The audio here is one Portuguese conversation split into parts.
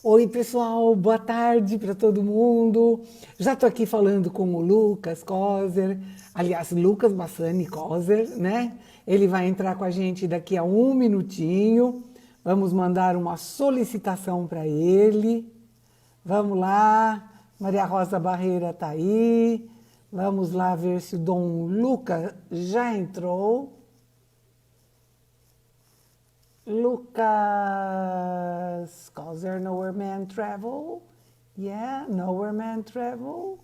Oi, pessoal, boa tarde para todo mundo. Já estou aqui falando com o Lucas Kozer, aliás, Lucas Bassani Kozer, né? Ele vai entrar com a gente daqui a um minutinho. Vamos mandar uma solicitação para ele. Vamos lá, Maria Rosa Barreira está aí. Vamos lá ver se o Dom Lucas já entrou. Lucas, cause there nowhere man travel. Yeah, nowhere man travel.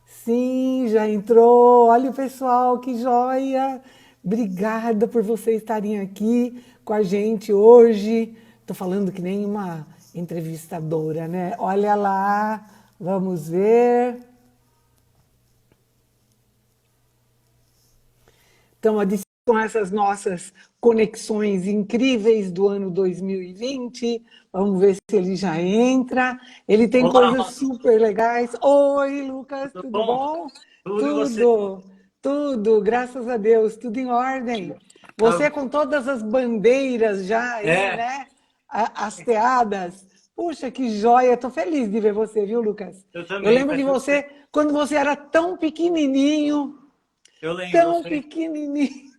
Sim, já entrou. Olha o pessoal, que joia. Obrigada por vocês estarem aqui com a gente hoje. Tô falando que nem uma entrevistadora, né? Olha lá, vamos ver. Então, com essas nossas conexões incríveis do ano 2020. Vamos ver se ele já entra. Ele tem Olá, coisas Rosa, super legais. Oi, Lucas, tudo tudo bom? bom? Tudo e você? Tudo, tudo, graças a Deus, tudo em ordem. Ah, Você com todas as bandeiras já aí, É, né? Hasteadas. Puxa, que joia! Estou feliz de ver você, viu, Lucas? eu Eu também, lembro de faz muito você tempo. quando você era tão pequenininho, Eu lembro, tão você, pequenininho.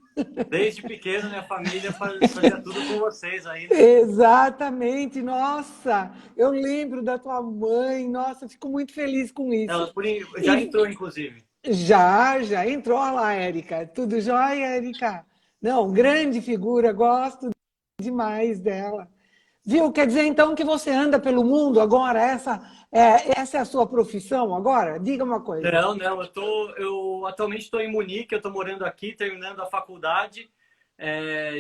desde pequeno, minha família fazia tudo com vocês aí, né? Exatamente, nossa, eu lembro da tua mãe, nossa, fico muito feliz com isso. Já E entrou, inclusive. já entrou lá, Érica. Tudo jóia, Érica? Não, grande figura, gosto demais dela. Viu? Quer dizer então que você anda pelo mundo agora? Essa é a sua profissão agora? Diga uma coisa. Não, eu atualmente estou em Munique, eu estou morando aqui, terminando a faculdade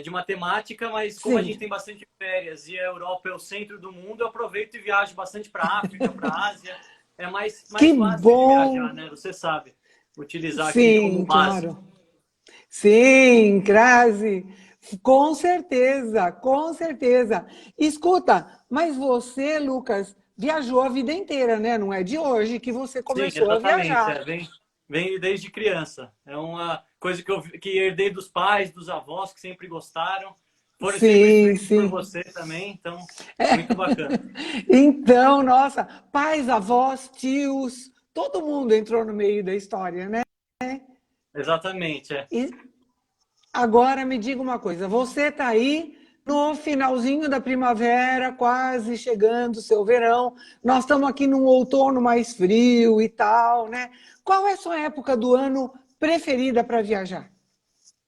de matemática, mas como a Sim. gente tem bastante férias e a Europa é o centro do mundo, eu aproveito e viajo bastante para a África, para a Ásia. É Que mais fácil de bom! viajar, né? Você sabe, utilizar aqui como Sim, base. claro. Sim, crase. Com certeza, com certeza. Escuta, mas você, Lucas, viajou a vida inteira, né? Não é de hoje que você Sim, começou a exatamente. viajar. Vem desde criança. É uma coisa que herdei dos pais, dos avós, que sempre gostaram. Foram sempre Sim, feitos por sim. você também, então, muito bacana. Então, nossa, pais, avós, tios, todo mundo entrou no meio da história, né? Exatamente, é. E agora me diga uma coisa, você está aí no finalzinho da primavera, quase chegando o seu verão. Nós estamos aqui num outono mais frio e tal, né? Qual é a sua época do ano preferida para viajar?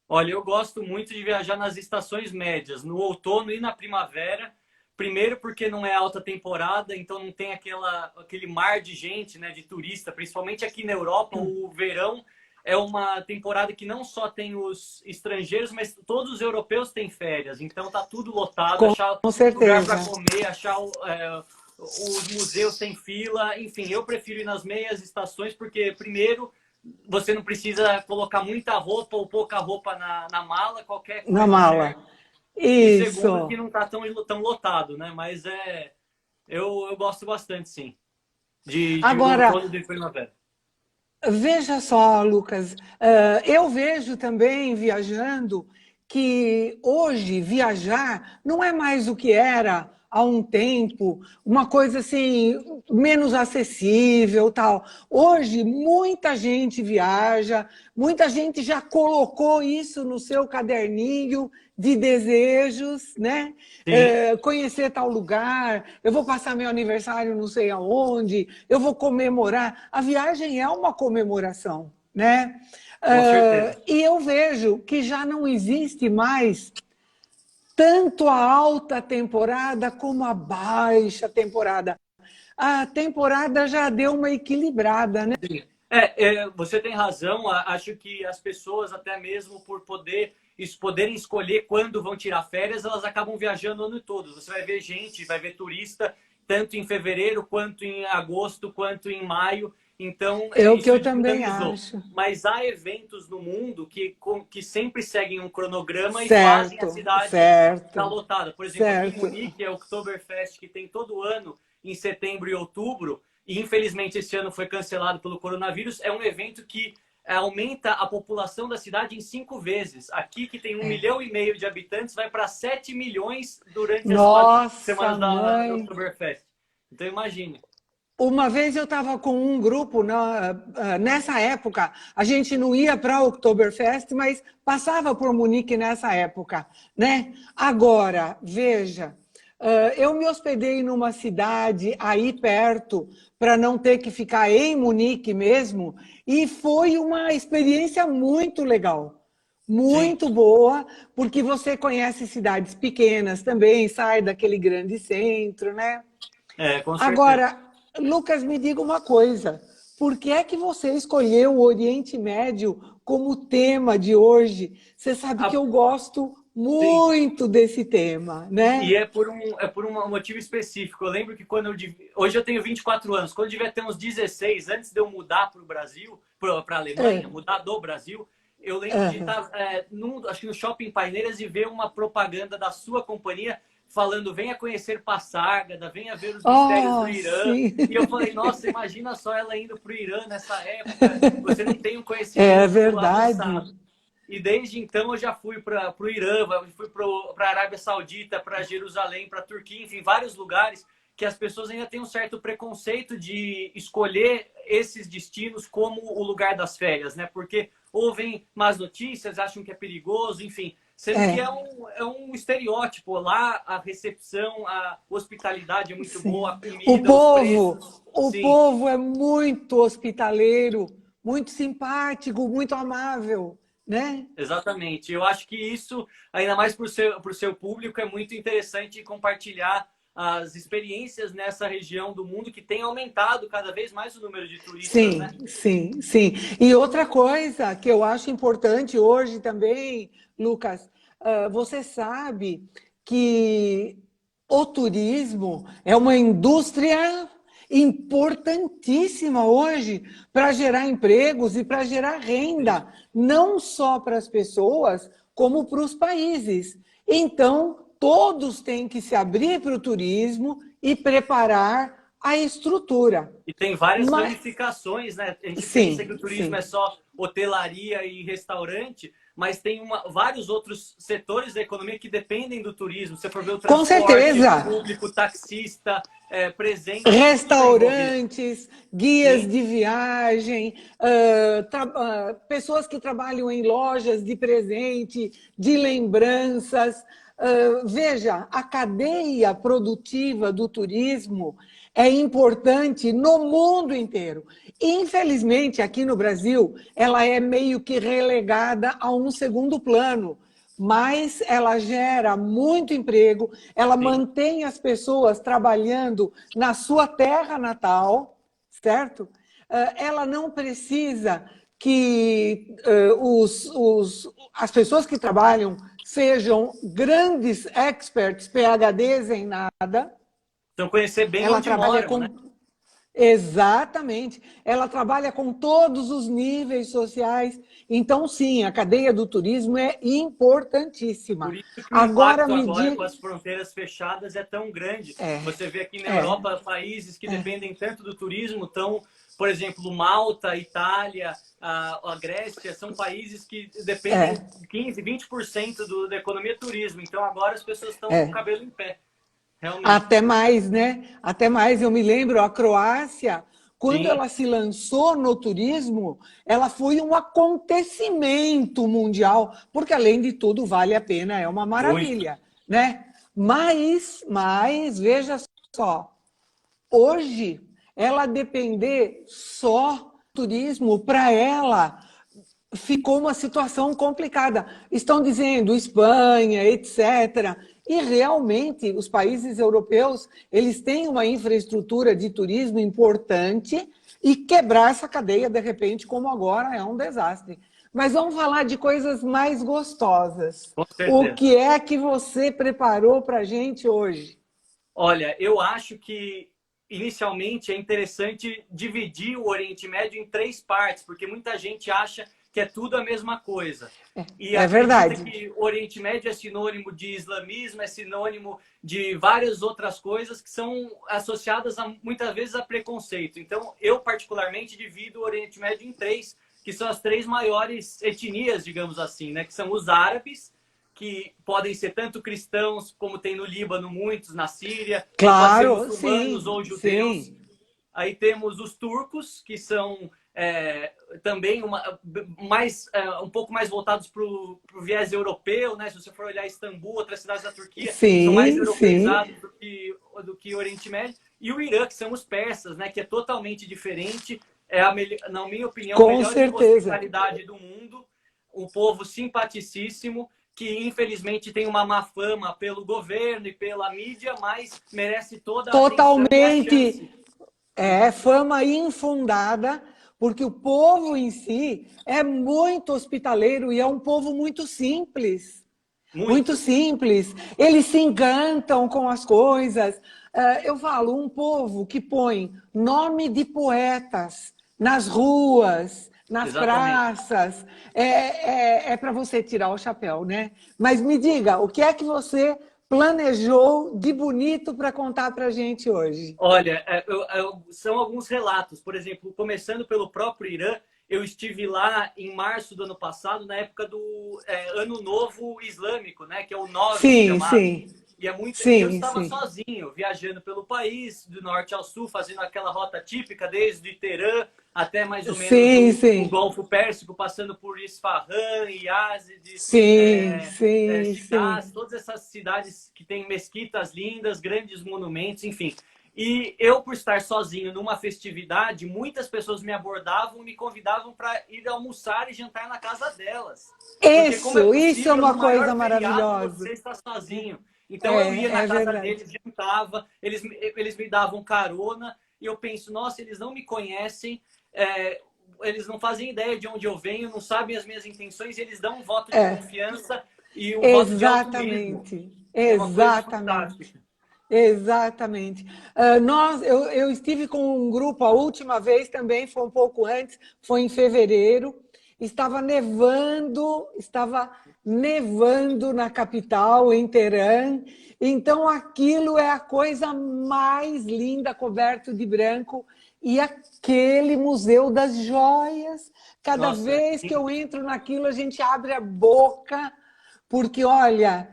Olha, eu gosto muito de viajar nas estações médias, no outono e na primavera. Primeiro porque não é alta temporada, então não tem aquele mar de gente, né, de turista, principalmente aqui na Europa, o verão é uma temporada que não só tem os estrangeiros, mas todos os europeus têm férias. Então tá tudo lotado, Com achar lugar para certeza. comer, os museus têm fila. Enfim, eu prefiro ir nas meias estações porque primeiro você não precisa colocar muita roupa ou pouca roupa na mala, qualquer Na coisa mala. serve. E segundo, que Isso. não está tão lotado, né? Mas eu gosto bastante, sim, do Agora, outono e de primavera. veja só, Lucas, eu vejo também viajando que hoje viajar não é mais o que era há um tempo, uma coisa assim menos acessível, tal. Hoje muita gente viaja, muita gente já colocou isso no seu caderninho de desejos, né? Sim, Conhecer tal lugar, eu vou passar meu aniversário não sei aonde, eu vou comemorar. A viagem é uma comemoração, né? com certeza. E eu vejo que já não existe mais tanto a alta temporada como a baixa temporada. A temporada já deu uma equilibrada, né? Sim. Você tem razão. Acho que as pessoas, até mesmo por poderem escolher quando vão tirar férias, elas acabam viajando o ano todo. Você vai ver gente, vai ver turista, tanto em fevereiro, quanto em agosto, quanto em maio. Então, É o que isso eu também dinamizou. acho. Mas há eventos no mundo que sempre seguem um cronograma e fazem a Certo, cidade estar certo, lotada. Por exemplo, aqui em certo. Munique, é o Oktoberfest, que tem todo ano, em setembro e outubro, e infelizmente esse ano foi cancelado pelo coronavírus. É um evento que aumenta a população da cidade em 5 vezes. Aqui, que tem 1,5 milhão de habitantes, vai para 7 milhões durante as 4 Nossa, semanas da mãe. Oktoberfest. Então imagine. Uma vez eu estava com um grupo, nessa época, a gente não ia para o Oktoberfest, mas passava por Munique nessa época, né? Agora, veja, eu me hospedei numa cidade aí perto, para não ter que ficar em Munique mesmo, e foi uma experiência muito legal, Sim, muito boa, porque você conhece cidades pequenas também, sai daquele grande centro, né? com certeza. Agora, Lucas, me diga uma coisa. Por que é que você escolheu o Oriente Médio como tema de hoje? Você sabe que Ah, eu gosto sim. muito desse tema, E né? é por um motivo específico. Eu lembro que hoje eu tenho 24 anos, quando eu devia ter uns 16, antes de eu mudar para o Brasil, para a Alemanha, É, mudar do Brasil, eu lembro de é. estar, acho que no Shopping Paineiras, e ver uma propaganda da sua companhia falando: venha conhecer Passárgada, venha ver os mistérios do Oh, Irã. sim. E eu falei: nossa, imagina só ela indo para o Irã nessa época. Você não tem um É conhecimento verdade. avançado. E desde então eu já fui para o Irã, fui para a Arábia Saudita, para Jerusalém, para a Turquia, enfim, vários lugares que as pessoas ainda têm um certo preconceito de escolher esses destinos como o lugar das férias, né? Porque ouvem más notícias, acham que é perigoso, enfim. Sendo que É, é um estereótipo. Lá a recepção, a hospitalidade é muito boa, a sim. O comida, os povo, preços. o Sim, povo é muito hospitaleiro, muito simpático, muito amável, né? exatamente. Eu acho que isso, ainda mais para o seu público, é muito interessante compartilhar as experiências nessa região do mundo que tem aumentado cada vez mais o número de turistas, Sim, né? sim, sim. E outra coisa que eu acho importante hoje também, Lucas, você sabe que o turismo é uma indústria importantíssima hoje para gerar empregos e para gerar Sim, renda, não só para as pessoas, como para os países. Então, todos têm que se abrir para o turismo e preparar a estrutura. e tem várias Mas, ramificações, né? A gente pensa que o sim, turismo é sim. só hotelaria e restaurante, mas tem vários outros setores da economia que dependem do turismo. Se você for ver o Com transporte certeza. público, taxista, presente, tudo está envolvido. Restaurantes, guias Sim, de viagem, pessoas que trabalham em lojas de presente, de lembranças. Veja, a cadeia produtiva do turismo é importante no mundo inteiro. Infelizmente, aqui no Brasil, ela é meio que relegada a um segundo plano, mas ela gera muito emprego, ela sim, mantém as pessoas trabalhando na sua terra natal, certo? Ela não precisa que as pessoas que trabalham sejam grandes experts, PhDs em nada. então conhecer bem Ela onde trabalha moram, né? com Exatamente. Ela trabalha com todos os níveis sociais. Então, sim, a cadeia do turismo é importantíssima. Por isso que o Agora impacto me agora com diga. as fronteiras fechadas é tão grande. É, Você vê aqui na é, Europa países que dependem tanto do turismo, então, por exemplo, Malta, Itália, a Grécia, são países que dependem é, 15, 20% da economia é turismo. Então agora as pessoas estão com o é. cabelo em pé, realmente. Até mais, né? Até mais. Eu me lembro, a Croácia, quando Sim, ela se lançou no turismo, ela foi um acontecimento mundial, porque além de tudo vale a pena, é uma muito. maravilha, né? Mas veja só, hoje ela depender só do turismo para ela ficou uma situação complicada. Estão dizendo Espanha, etc. E realmente os países europeus, eles têm uma infraestrutura de turismo importante e quebrar essa cadeia de repente, como agora, é um desastre. Mas vamos falar de coisas mais gostosas. Com O certeza. que é que você preparou para a gente hoje? Olha, eu acho que inicialmente é interessante dividir o Oriente Médio em três partes, porque muita gente acha que é tudo a mesma coisa. E É acredita verdade. que o Oriente Médio é sinônimo de islamismo, é sinônimo de várias outras coisas que são associadas muitas vezes a preconceito. Então, eu particularmente divido o Oriente Médio em três, que são as três maiores etnias, digamos assim, né? Que são os árabes, que podem ser tanto cristãos, como tem no Líbano muitos, na Síria, pode ser Claro, muçulmanos sim, ou judeus. sim. Aí temos os turcos, que são também um pouco mais voltados para o viés europeu, né? Se você for olhar Istambul, outras cidades da Turquia, são mais Sim, sim, europeizados do que o Oriente Médio. E o Irã, que são os persas, né? Que é totalmente diferente. Na minha opinião, a com melhor certeza. hospitalidade do mundo. Um povo simpaticíssimo, que infelizmente tem uma má fama pelo governo e pela mídia, mas merece toda a atenção e a Totalmente chance. fama infundada, porque o povo em si é muito hospitaleiro e é um povo muito simples. Muito Muito. simples. Eles se encantam com as coisas. Eu falo, um povo que põe nome de poetas nas ruas, nas Exatamente. praças, é para você tirar o chapéu, né? Mas me diga, o que é que você planejou de bonito para contar para a gente hoje? Olha, são alguns relatos. Por exemplo, começando pelo próprio Irã, eu estive lá em março do ano passado, na época do Ano Novo Islâmico, né? Que é o Nowruz Sim, chamado. sim, E eu sim, estava sim, sozinho, viajando pelo país, do norte ao sul, fazendo aquela rota típica, desde Teherã até mais ou menos sim, o sim, Golfo Pérsico, passando por Isfahan, Yazid, sim, sim, Shiraz, sim. todas essas cidades que têm mesquitas lindas, grandes monumentos, enfim. E eu, por estar sozinho numa festividade, muitas pessoas me abordavam e me convidavam para ir almoçar e jantar na casa delas. Porque como é Isso é possível, uma no coisa maior feriado, você maravilhosa. está sozinho? Então eu ia É, na é casa verdade. deles, jantava, eles me davam carona, e eu penso, nossa, eles não me conhecem, eles não fazem ideia de onde eu venho, não sabem as minhas intenções, e eles dão um voto de É, confiança e um voto de altruísmo. exatamente, É uma coisa exatamente, fantástica. exatamente. Eu estive com um grupo a última vez também, foi um pouco antes, foi em fevereiro. Estava nevando na capital, em Teherã. Então aquilo é a coisa mais linda, coberto de branco. E aquele Museu das Joias, cada Nossa, vez que eu entro naquilo, a gente abre a boca porque, olha,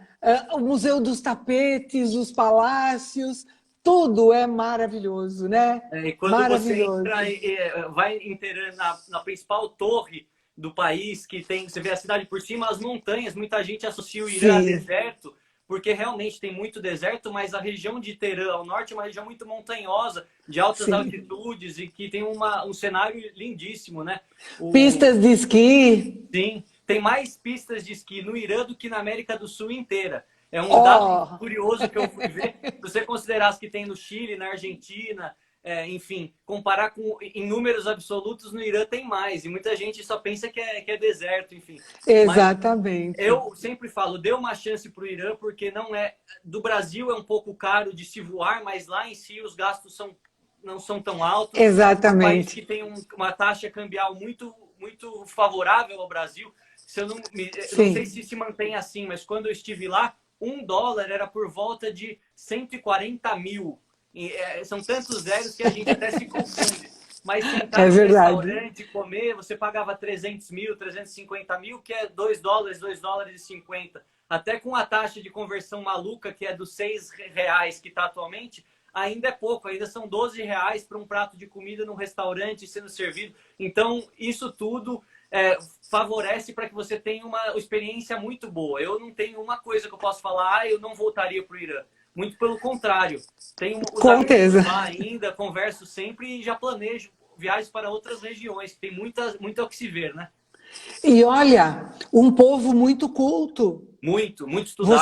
o Museu dos Tapetes, os palácios, tudo é maravilhoso, né? e quando você entra, Maravilhoso. vai inteirando na principal torre do país, que tem, você vê a cidade por cima, as montanhas, muita gente associa o Irã a Sim, deserto, porque realmente tem muito deserto, mas a região de Teherã ao norte é uma região muito montanhosa, de altas sim. altitudes e que tem um cenário lindíssimo, né? O, Pistas de esqui. sim, tem mais pistas de esqui no Irã do que na América do Sul inteira. É um dado Oh, curioso que eu fui ver. Se você considerar as que tem no Chile, na Argentina, enfim, comparar em números absolutos, no Irã tem mais. E muita gente só pensa que é deserto, enfim. Mas exatamente. eu sempre falo, dê uma chance para o Irã, porque não é. Do Brasil é um pouco caro de se voar, mas lá em si os gastos não são tão altos. É um país que Exatamente. tem uma taxa cambial muito favorável ao Brasil. Se eu não sei Sim. se mantém assim, mas quando eu estive lá, $1 era por volta de 140 mil. São tantos zeros que a gente até se confunde. Mas sentar É num verdade. restaurante e comer, você pagava 300 mil, 350 mil, que é $2, $2 e 50. Até com a taxa de conversão maluca, que é dos R$ 6 que está atualmente, ainda é pouco, ainda são R$ 12 para um prato de comida num restaurante sendo servido. Então, isso tudo favorece para que você tenha uma experiência muito boa. Eu não tenho uma coisa que eu posso falar, eu não voltaria para o Irã. Muito pelo contrário. Tenho os Com amigos certeza. lá ainda, converso sempre e já planejo viagens para outras regiões. Tem muito ao que se ver, né? E olha, um povo muito culto. Muito, muito estudado.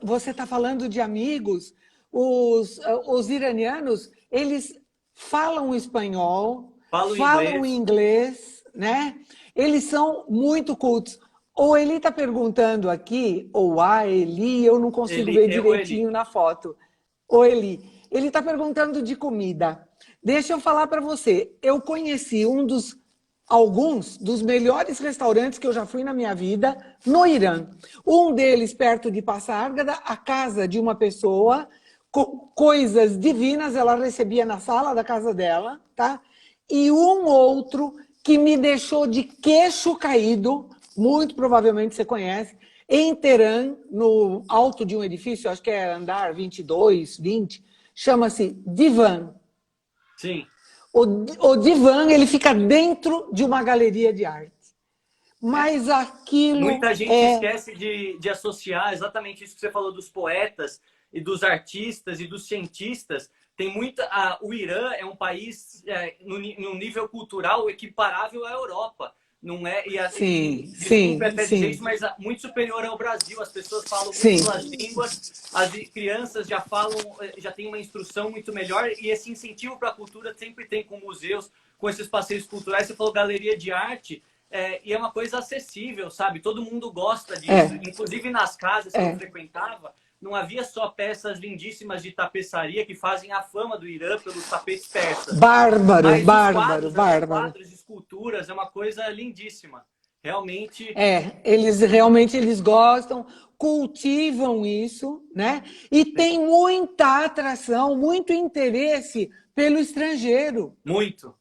Você tá falando de amigos. Os iranianos, eles falam espanhol, Falo falam inglês. inglês, né? Eles são muito cultos. O Eli está perguntando aqui, ou a Eli, eu não consigo ver Ou ele. direitinho na foto. O Eli, ele está perguntando de comida. Deixa eu falar para você. Eu conheci alguns dos melhores restaurantes que eu já fui na minha vida no Irã. Um deles perto de Passárgada, a casa de uma pessoa, coisas divinas ela recebia na sala da casa dela, tá? E um outro que me deixou de queixo caído, muito provavelmente você conhece, Em Teherã, no alto de um edifício, acho que é andar 22, 20, chama-se Divan. Sim. O Divan, ele fica dentro de uma galeria de arte. É. Mas aquilo Muita gente é... esquece de associar exatamente isso que você falou dos poetas e dos artistas e dos cientistas. Tem muita. O Irã é um país num nível cultural equiparável à Europa. Não é, Sim, desculpe sim, até dizer sim, isso, mas muito superior ao Brasil. As pessoas falam sim. múltiplas línguas, as crianças já falam, já têm uma instrução muito melhor, e esse incentivo para a cultura sempre tem com museus, com esses passeios culturais. Você falou galeria de arte, e é uma coisa acessível, sabe? Todo mundo gosta disso. É, Inclusive nas casas que eu é. frequentava, não havia só peças lindíssimas de tapeçaria que fazem a fama do Irã pelos tapetes persas, Bárbaro, mas os bárbaro, quadros, até bárbaro. quadros, esculturas, é uma coisa lindíssima. Realmente, Eles realmente eles gostam, cultivam isso, né? E sim, tem muita atração, muito interesse pelo estrangeiro. muito.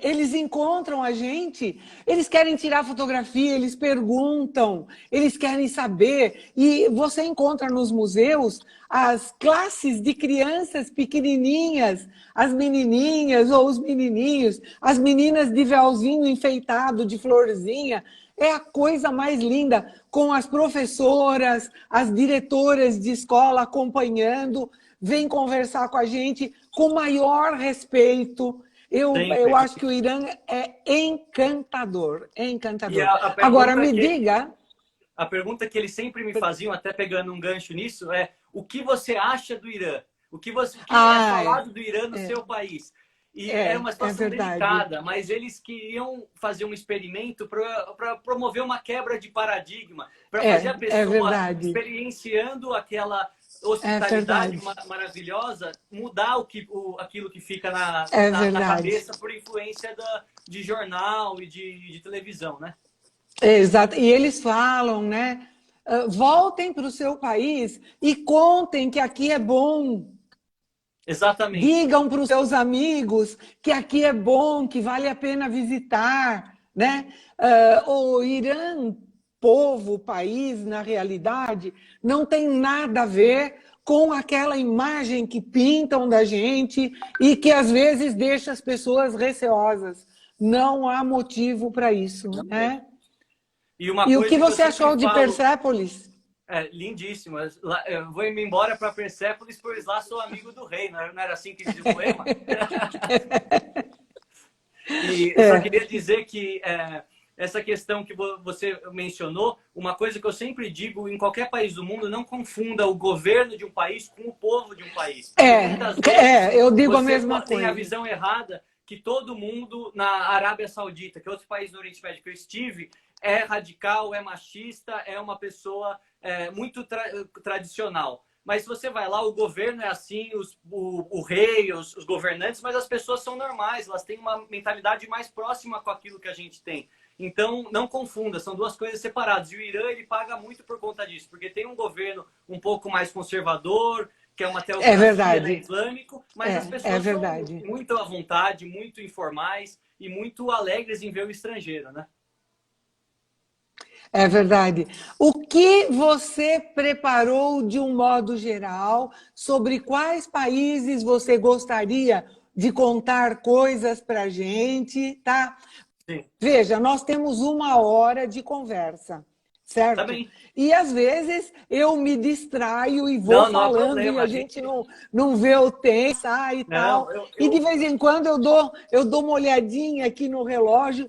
Eles encontram a gente, eles querem tirar fotografia, eles perguntam, eles querem saber. E você encontra nos museus as classes de crianças pequenininhas, as menininhas ou os menininhos, as meninas de véuzinho enfeitado, de florzinha. É a coisa mais linda, com as professoras, as diretoras de escola acompanhando, vêm conversar com a gente com maior respeito. Eu Sempre. acho que o Irã é encantador, é E encantador. a Agora, pergunta me que diga... a pergunta que eles sempre me faziam, até pegando um gancho nisso, é: o que você acha do Irã? O que é Ah, falado do Irã no seu país? E era uma é situação verdade. delicada, mas eles queriam fazer um experimento para promover uma quebra de paradigma, para fazer a É pessoa, verdade, experienciando aquela é hospitalidade verdade, maravilhosa, mudar aquilo que fica é na verdade. cabeça por influência de jornal e de televisão, né? Exato. E eles falam, né? Voltem para o seu país e contem que aqui é bom. Exatamente. Digam para os seus amigos que aqui é bom, que vale a pena visitar, né? O Irã, povo, país, na realidade, não tem nada a ver com aquela imagem que pintam da gente e que às vezes deixa as pessoas receosas. Não há motivo para isso, Não né? mesmo. E uma E o que coisa que eu você sempre achou de falo, Persépolis? lindíssimo, eu vou me embora para Persépolis, pois lá sou amigo do rei, não era assim que dizia o poema? E eu só É, queria dizer que essa questão que você mencionou, uma coisa que eu sempre digo em qualquer país do mundo: não confunda o governo de um país com o povo de um país, porque muitas vezes eu digo a você mesma tem a coisa. visão errada que todo mundo na Arábia Saudita, que é outro país do Oriente Médio que eu estive, é radical, é machista, é uma pessoa muito tradicional. Mas se você vai lá, o governo é assim, o rei, os governantes, mas as pessoas são normais, elas têm uma mentalidade mais próxima com aquilo que a gente tem. Então, não confunda, são duas coisas separadas. E o Irã, ele paga muito por conta disso, porque tem um governo um pouco mais conservador, que é uma É teocracia, né, verdade. islâmico, mas as É pessoas são verdade. muito à vontade, muito informais e muito alegres em ver o estrangeiro, né? É verdade. O que você preparou de um modo geral sobre quais países você gostaria de contar coisas para a gente, tá? Sim. Veja, nós temos 1 hora de conversa, Tá certo? bem. E às vezes eu me distraio e vou Não, não há falando e problema. a gente não vê o tempo, sai e Não, tal. E de vez em quando eu dou uma olhadinha aqui no relógio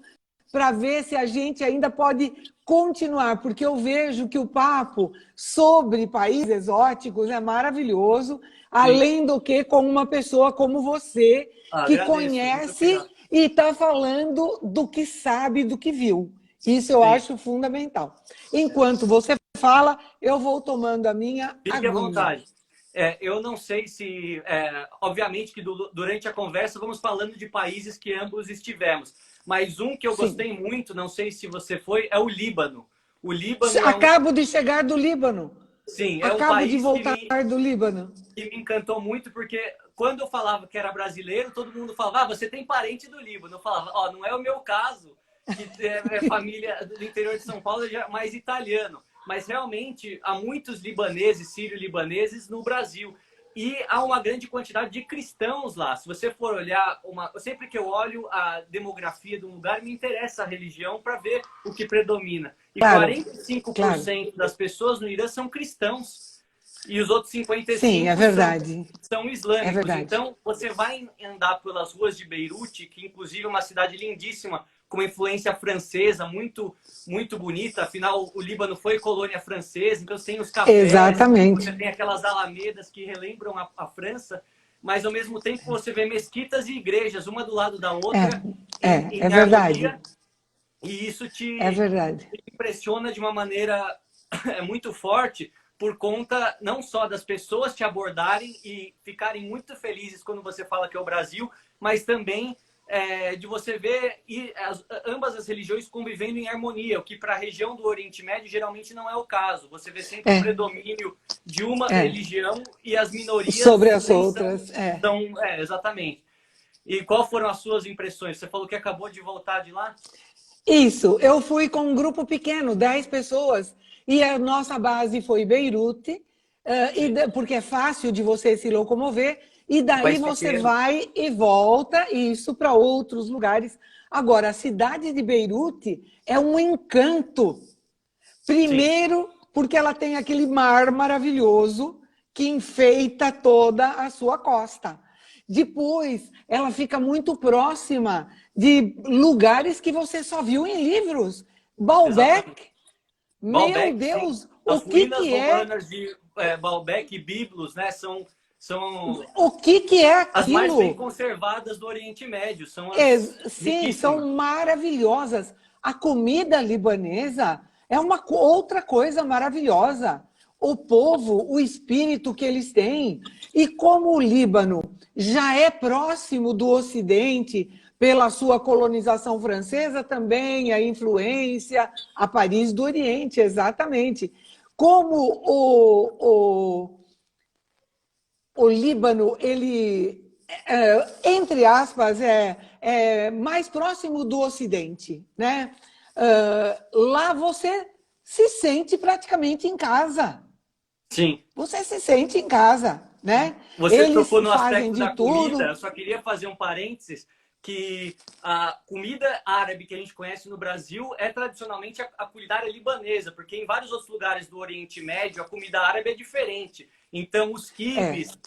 para ver se a gente ainda pode continuar, porque eu vejo que o papo sobre países exóticos é maravilhoso, sim. além do que com uma pessoa como você, que Agradeço. Muito conhece obrigado. e está falando do que sabe, do que viu. Isso eu Sim. acho fundamental. Enquanto você fala, eu vou tomando a minha Fique à aguinha. vontade. Eu não sei se, obviamente que durante a conversa vamos falando de países que ambos estivemos, mas um que eu Sim. gostei muito, não sei se você foi, é o Líbano. O Líbano Acabo de chegar do Líbano. sim, é um Acabo de país voltar do Líbano. que me encantou muito, porque quando eu falava que era brasileiro, todo mundo falava: você tem parente do Líbano. Eu falava: não é o meu caso, que é família do interior de São Paulo, é mais italiano. mas realmente há muitos libaneses, sírio-libaneses no Brasil. E há uma grande quantidade de cristãos lá. Se você for olhar, sempre que eu olho a demografia de um lugar, me interessa a religião para ver o que predomina. E Claro, 45% claro. das pessoas no Irã são cristãos. E os outros Sim, é 55% verdade. são É islâmicos. verdade. Então, você vai andar pelas ruas de Beirute, que inclusive é uma cidade lindíssima, com uma influência francesa, muito, muito bonita. Afinal, o Líbano foi colônia francesa, então você tem os cafés, você Exatamente. tem aquelas alamedas que relembram a França, mas ao mesmo tempo você vê mesquitas e igrejas, uma do lado da outra, É em verdade. harmonia, e isso É verdade. te impressiona de uma maneira muito forte, por conta não só das pessoas te abordarem e ficarem muito felizes quando você fala que é o Brasil, mas também de você ver ambas as religiões convivendo em harmonia, o que para a região do Oriente Médio geralmente não é o caso. Você vê sempre o É, predomínio de uma é. religião e as Sobre minorias as nem são, outras, é. exatamente. E qual foram as suas impressões? Você falou que acabou de voltar de lá? Isso, eu fui com um grupo pequeno, 10 pessoas, e a nossa base foi Beirute, porque é fácil de você se locomover, e Um daí país você pequeno. vai e volta, isso para outros lugares. Agora, a cidade de Beirute é um encanto. Sim, Primeiro, porque ela tem aquele mar maravilhoso que enfeita toda a sua costa. Depois, ela fica muito próxima de lugares que você só viu em livros. exatamente. Baalbek, meu Baalbek, sim. Deus, As ruínas romanas de Baalbek e Byblos, né, são o que é as mais bem aquilo? conservadas do Oriente Médio, são É, as sim, riquíssimas. são maravilhosas. A comida libanesa é uma outra coisa maravilhosa. O povo, o espírito que eles têm. E como o Líbano já é próximo do Ocidente, pela sua colonização francesa também, a influência, a Paris do Oriente, exatamente. Como o Líbano, ele, entre aspas, é mais próximo do Ocidente, né? Lá você se sente praticamente em casa. Sim. Você se sente em casa, né? Você Eles tocou no fazem aspecto de da comida, tudo. eu só queria fazer um parênteses, que a comida árabe que a gente conhece no Brasil é tradicionalmente a culinária libanesa, porque em vários outros lugares do Oriente Médio a comida árabe é diferente. Então, os É, quibes,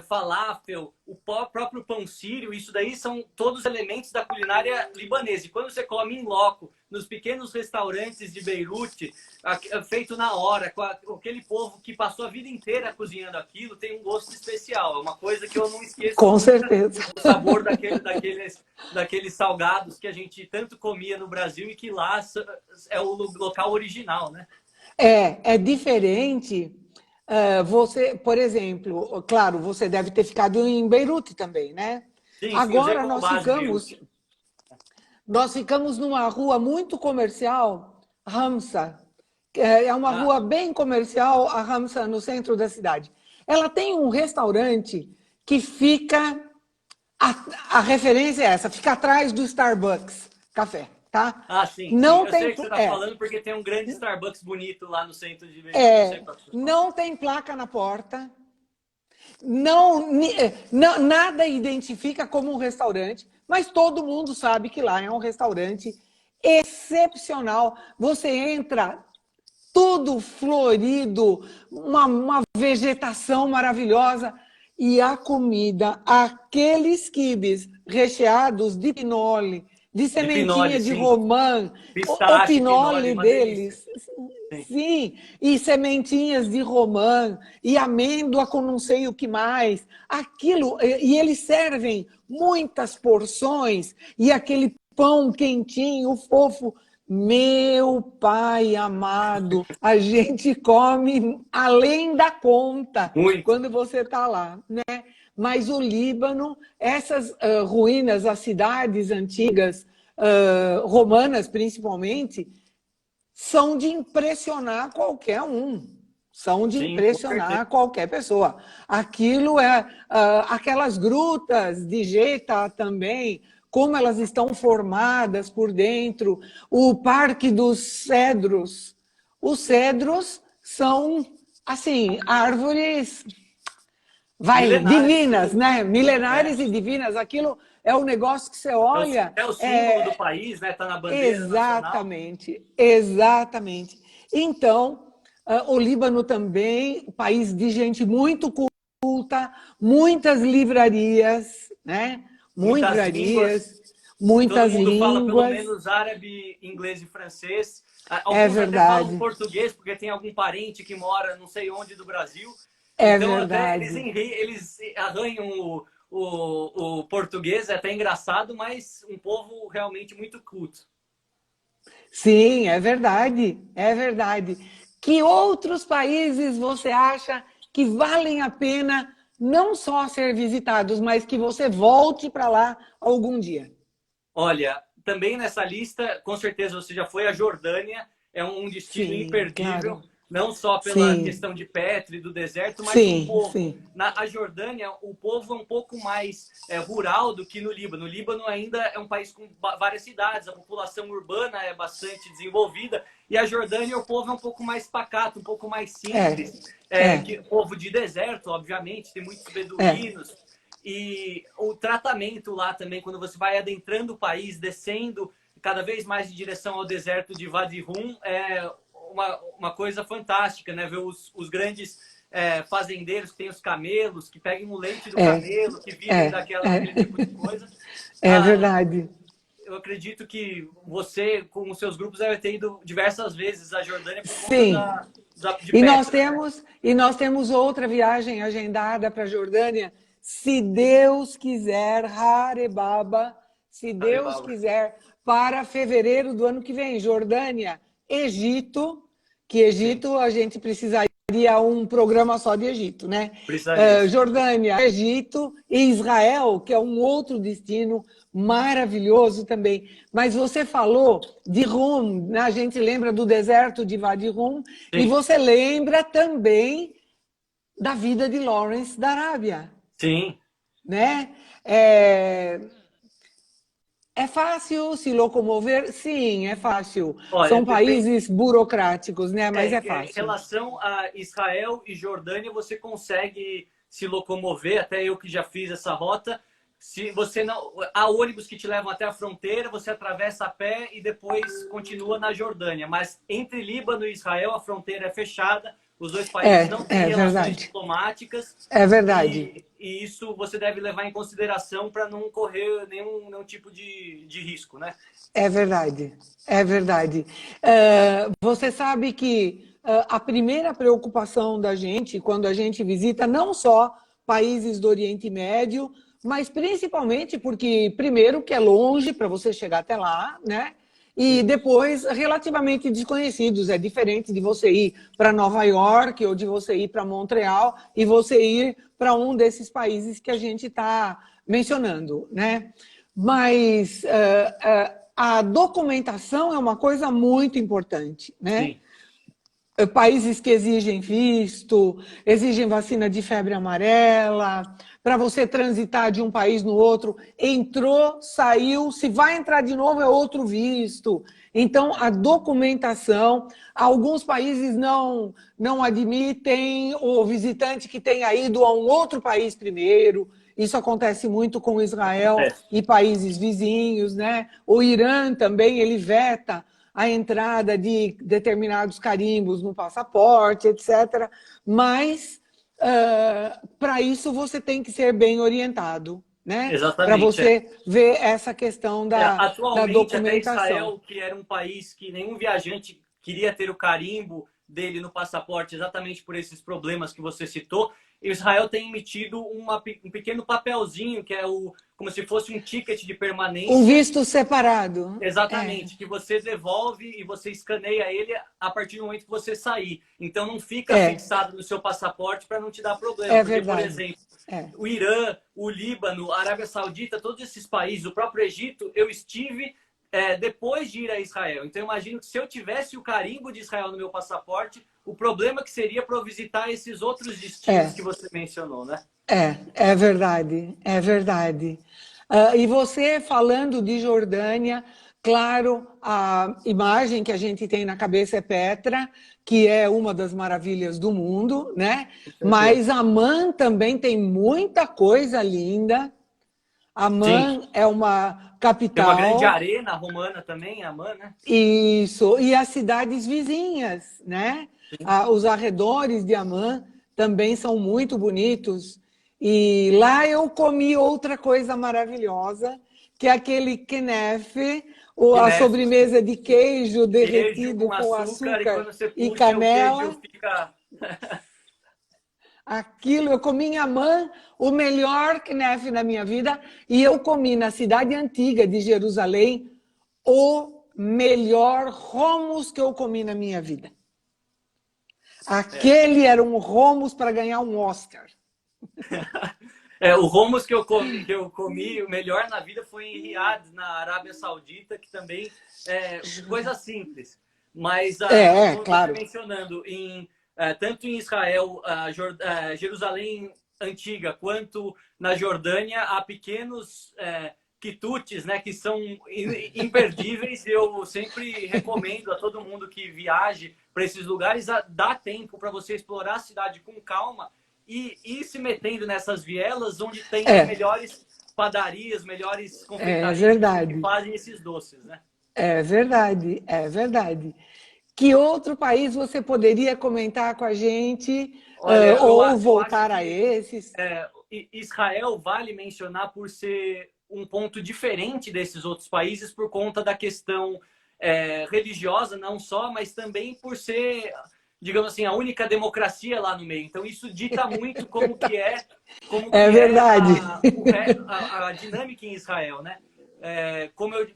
falafel, o próprio pão sírio, isso daí são todos elementos da culinária libanesa. E quando você come em loco, nos pequenos restaurantes de Beirute, feito na hora, com aquele povo que passou a vida inteira cozinhando aquilo, tem um gosto especial. É uma coisa que eu não esqueço com nunca, certeza. o sabor daqueles salgados que a gente tanto comia no Brasil e que lá é o local original, né? É diferente. Você, por exemplo, claro, você deve ter ficado em Beirute também, né? Sim, sim, usei Agora como base Beirute. nós ficamos numa rua muito comercial, Ramsa. É uma Ah, rua bem comercial, a Ramsa, no centro da cidade. Ela tem um restaurante que fica. A referência é essa, fica atrás do Starbucks Café, tá? sim, sim. Não Eu sei tem. o que você está falando porque tem um grande Starbucks bonito lá no centro de Beirute. Eu sei o que você está falando. Não tem placa na porta, não, nada identifica como um restaurante, mas todo mundo sabe que lá é um restaurante excepcional. Você entra tudo florido, uma vegetação maravilhosa e a comida, aqueles quibes recheados de pinole, de De pinole, sementinha de sim. romã, o Pistache, pinole, pinole uma delícia. deles, Sim. sim, e sementinhas de romã, e amêndoa com não sei o que mais, aquilo, e eles servem muitas porções, e aquele pão quentinho, fofo. Meu pai amado, a gente come além da conta Muito. quando você está lá, né? Mas o Líbano, essas ruínas, as cidades antigas, romanas principalmente, são de impressionar qualquer um. São de Sim, com certeza. impressionar qualquer pessoa. Aquilo aquelas grutas de Geta também, como elas estão formadas por dentro, o Parque dos Cedros, Os cedros são, assim, árvores, Milenares. divinas, né? Milenares É, e divinas. Aquilo é um negócio que você olha, é o símbolo do país, né? Tá na bandeira nacional. exatamente, exatamente. Então, o Líbano também, país de gente muito culta, muitas livrarias, né? Muitas Muitas línguas. livrarias, Todo muitas mundo fala pelo línguas. menos árabe, inglês e francês. É Alguns até falam verdade, português, porque tem algum parente que mora não sei onde do Brasil. é Então, até verdade. eles arranham o português, é até engraçado, mas um povo realmente muito culto. Sim, é verdade, é verdade. Que outros países você acha que valem a pena não só ser visitados, mas que você volte para lá algum dia? Olha, também nessa lista, com certeza você já foi à Jordânia, é um destino Sim, imperdível, claro. não só pela Sim, questão de Petra e do deserto, mas o sim, povo. sim. Na a Jordânia, o povo é um pouco mais rural do que no Líbano. O Líbano ainda é um país com várias cidades, a população urbana é bastante desenvolvida, e a Jordânia, o povo é um pouco mais pacato, um pouco mais É, simples, é, que povo de deserto, obviamente, tem muitos é. beduínos, e o tratamento lá também, quando você vai adentrando o país, descendo cada vez mais em direção ao deserto de Wadi Rum, é uma coisa fantástica, né? Ver os grandes fazendeiros que têm os camelos, que pegam o leite do É, camelo, que vivem é, daquele é. tipo de coisa. É Ah, verdade. eu acredito que você, com os seus grupos, deve ter ido diversas vezes à Jordânia por conta Sim. de E Petra, né? nós temos outra viagem agendada para a Jordânia, se Deus quiser, Harebaba, se Deus Arebaba. quiser, para fevereiro do ano que vem. Jordânia, Egito, que Sim, Egito a gente precisaria um programa só de Egito, né? precisaria. Jordânia, Egito e Israel, que é um outro destino maravilhoso também. Mas você falou de Rum, né? A gente lembra do deserto de Wadi Rum, e Sim, você lembra também da vida de Lawrence da Arábia, sim. né? É, é fácil se locomover? Sim, é fácil. Olha, São países burocráticos, né? Mas é Em fácil. relação a Israel e Jordânia, você consegue se locomover, até eu que já fiz essa rota. Se você não, há ônibus que te levam até a fronteira, você atravessa a pé e depois continua na Jordânia. Mas entre Líbano e Israel, a fronteira é fechada, os dois países não têm É relações verdade. diplomáticas É verdade. e isso você deve levar em consideração para não correr nenhum tipo de risco, né? É verdade, é verdade. Você sabe que a primeira preocupação da gente, quando a gente visita não só países do Oriente Médio, mas principalmente porque, primeiro, que é longe para você chegar até lá, né? E Sim. depois, relativamente desconhecidos. É diferente de você ir para Nova York ou de você ir para Montreal e você ir para um desses países que a gente está mencionando, né? Mas a documentação é uma coisa muito importante, né? Sim. Países que exigem visto, exigem vacina de febre amarela, para você transitar de um país no outro, entrou, saiu, se vai entrar de novo é outro visto. Então, a documentação, alguns países não admitem o visitante que tenha ido a um outro país primeiro. Isso acontece muito com Israel Acontece. e países vizinhos, né? O Irã também, ele veta a entrada de determinados carimbos no passaporte, etc. Mas, para isso, você tem que ser bem orientado, né? Para Exatamente. você ver essa questão da Atualmente, até documentação. Israel, que era um país que nenhum viajante queria ter o carimbo dele no passaporte, exatamente por esses problemas que você citou, Israel tem emitido um pequeno papelzinho, que é como se fosse um ticket de Um permanência. visto separado. Exatamente, que você devolve e você escaneia ele a partir do momento que você sair. Então não fica É, fixado no seu passaporte para não te dar problema. é Porque, por verdade. exemplo, É. o Irã, o Líbano, a Arábia Saudita, todos esses países, o próprio Egito, eu estive depois de ir a Israel. Então, eu imagino que se eu tivesse o carimbo de Israel no meu passaporte, o problema que seria para eu visitar esses outros destinos É. que você mencionou, né? É verdade, é verdade. E você falando de Jordânia, Claro, a imagem que a gente tem na cabeça é Petra, que é uma das maravilhas do mundo, né? Com certeza. Mas Amman também tem muita coisa linda. Sim, Amman é uma tem uma grande capital, arena romana também, Amman, né? isso, e as cidades vizinhas, né? Sim. Os arredores de Amman também são muito bonitos. E lá eu comi outra coisa maravilhosa, que é aquele kenefe, ou Que a neve, sobremesa de queijo queijo derretido com com açúcar, e açúcar quando você e puxa, o queijo canela. fica. Aquilo, eu comi em Amman o melhor knefe na minha vida, e eu comi na cidade antiga de Jerusalém o melhor hummus que eu comi na minha vida. É. Aquele era um hummus para ganhar um Oscar. O hummus que eu comi, o melhor na vida foi em Riad, na Arábia Saudita, que também é coisa simples. Mas, como você Claro. mencionando, tanto em Israel, Jerusalém antiga, quanto na Jordânia, há pequenos quitutes, né, que são imperdíveis. Eu sempre recomendo a todo mundo que viaje para esses lugares, dá tempo para você explorar a cidade com calma e ir se metendo nessas vielas onde tem as É, melhores padarias, melhores é confeitarias que verdade. fazem esses doces, né? É verdade, é verdade. Que outro país você poderia comentar com a gente, Olha, ou eu acho voltar a que esses? Israel vale mencionar por ser um ponto diferente desses outros países por conta da questão religiosa, não só, mas também por ser, digamos assim, a única democracia lá no meio. Então isso dita muito como É que é verdade. a dinâmica em Israel, né?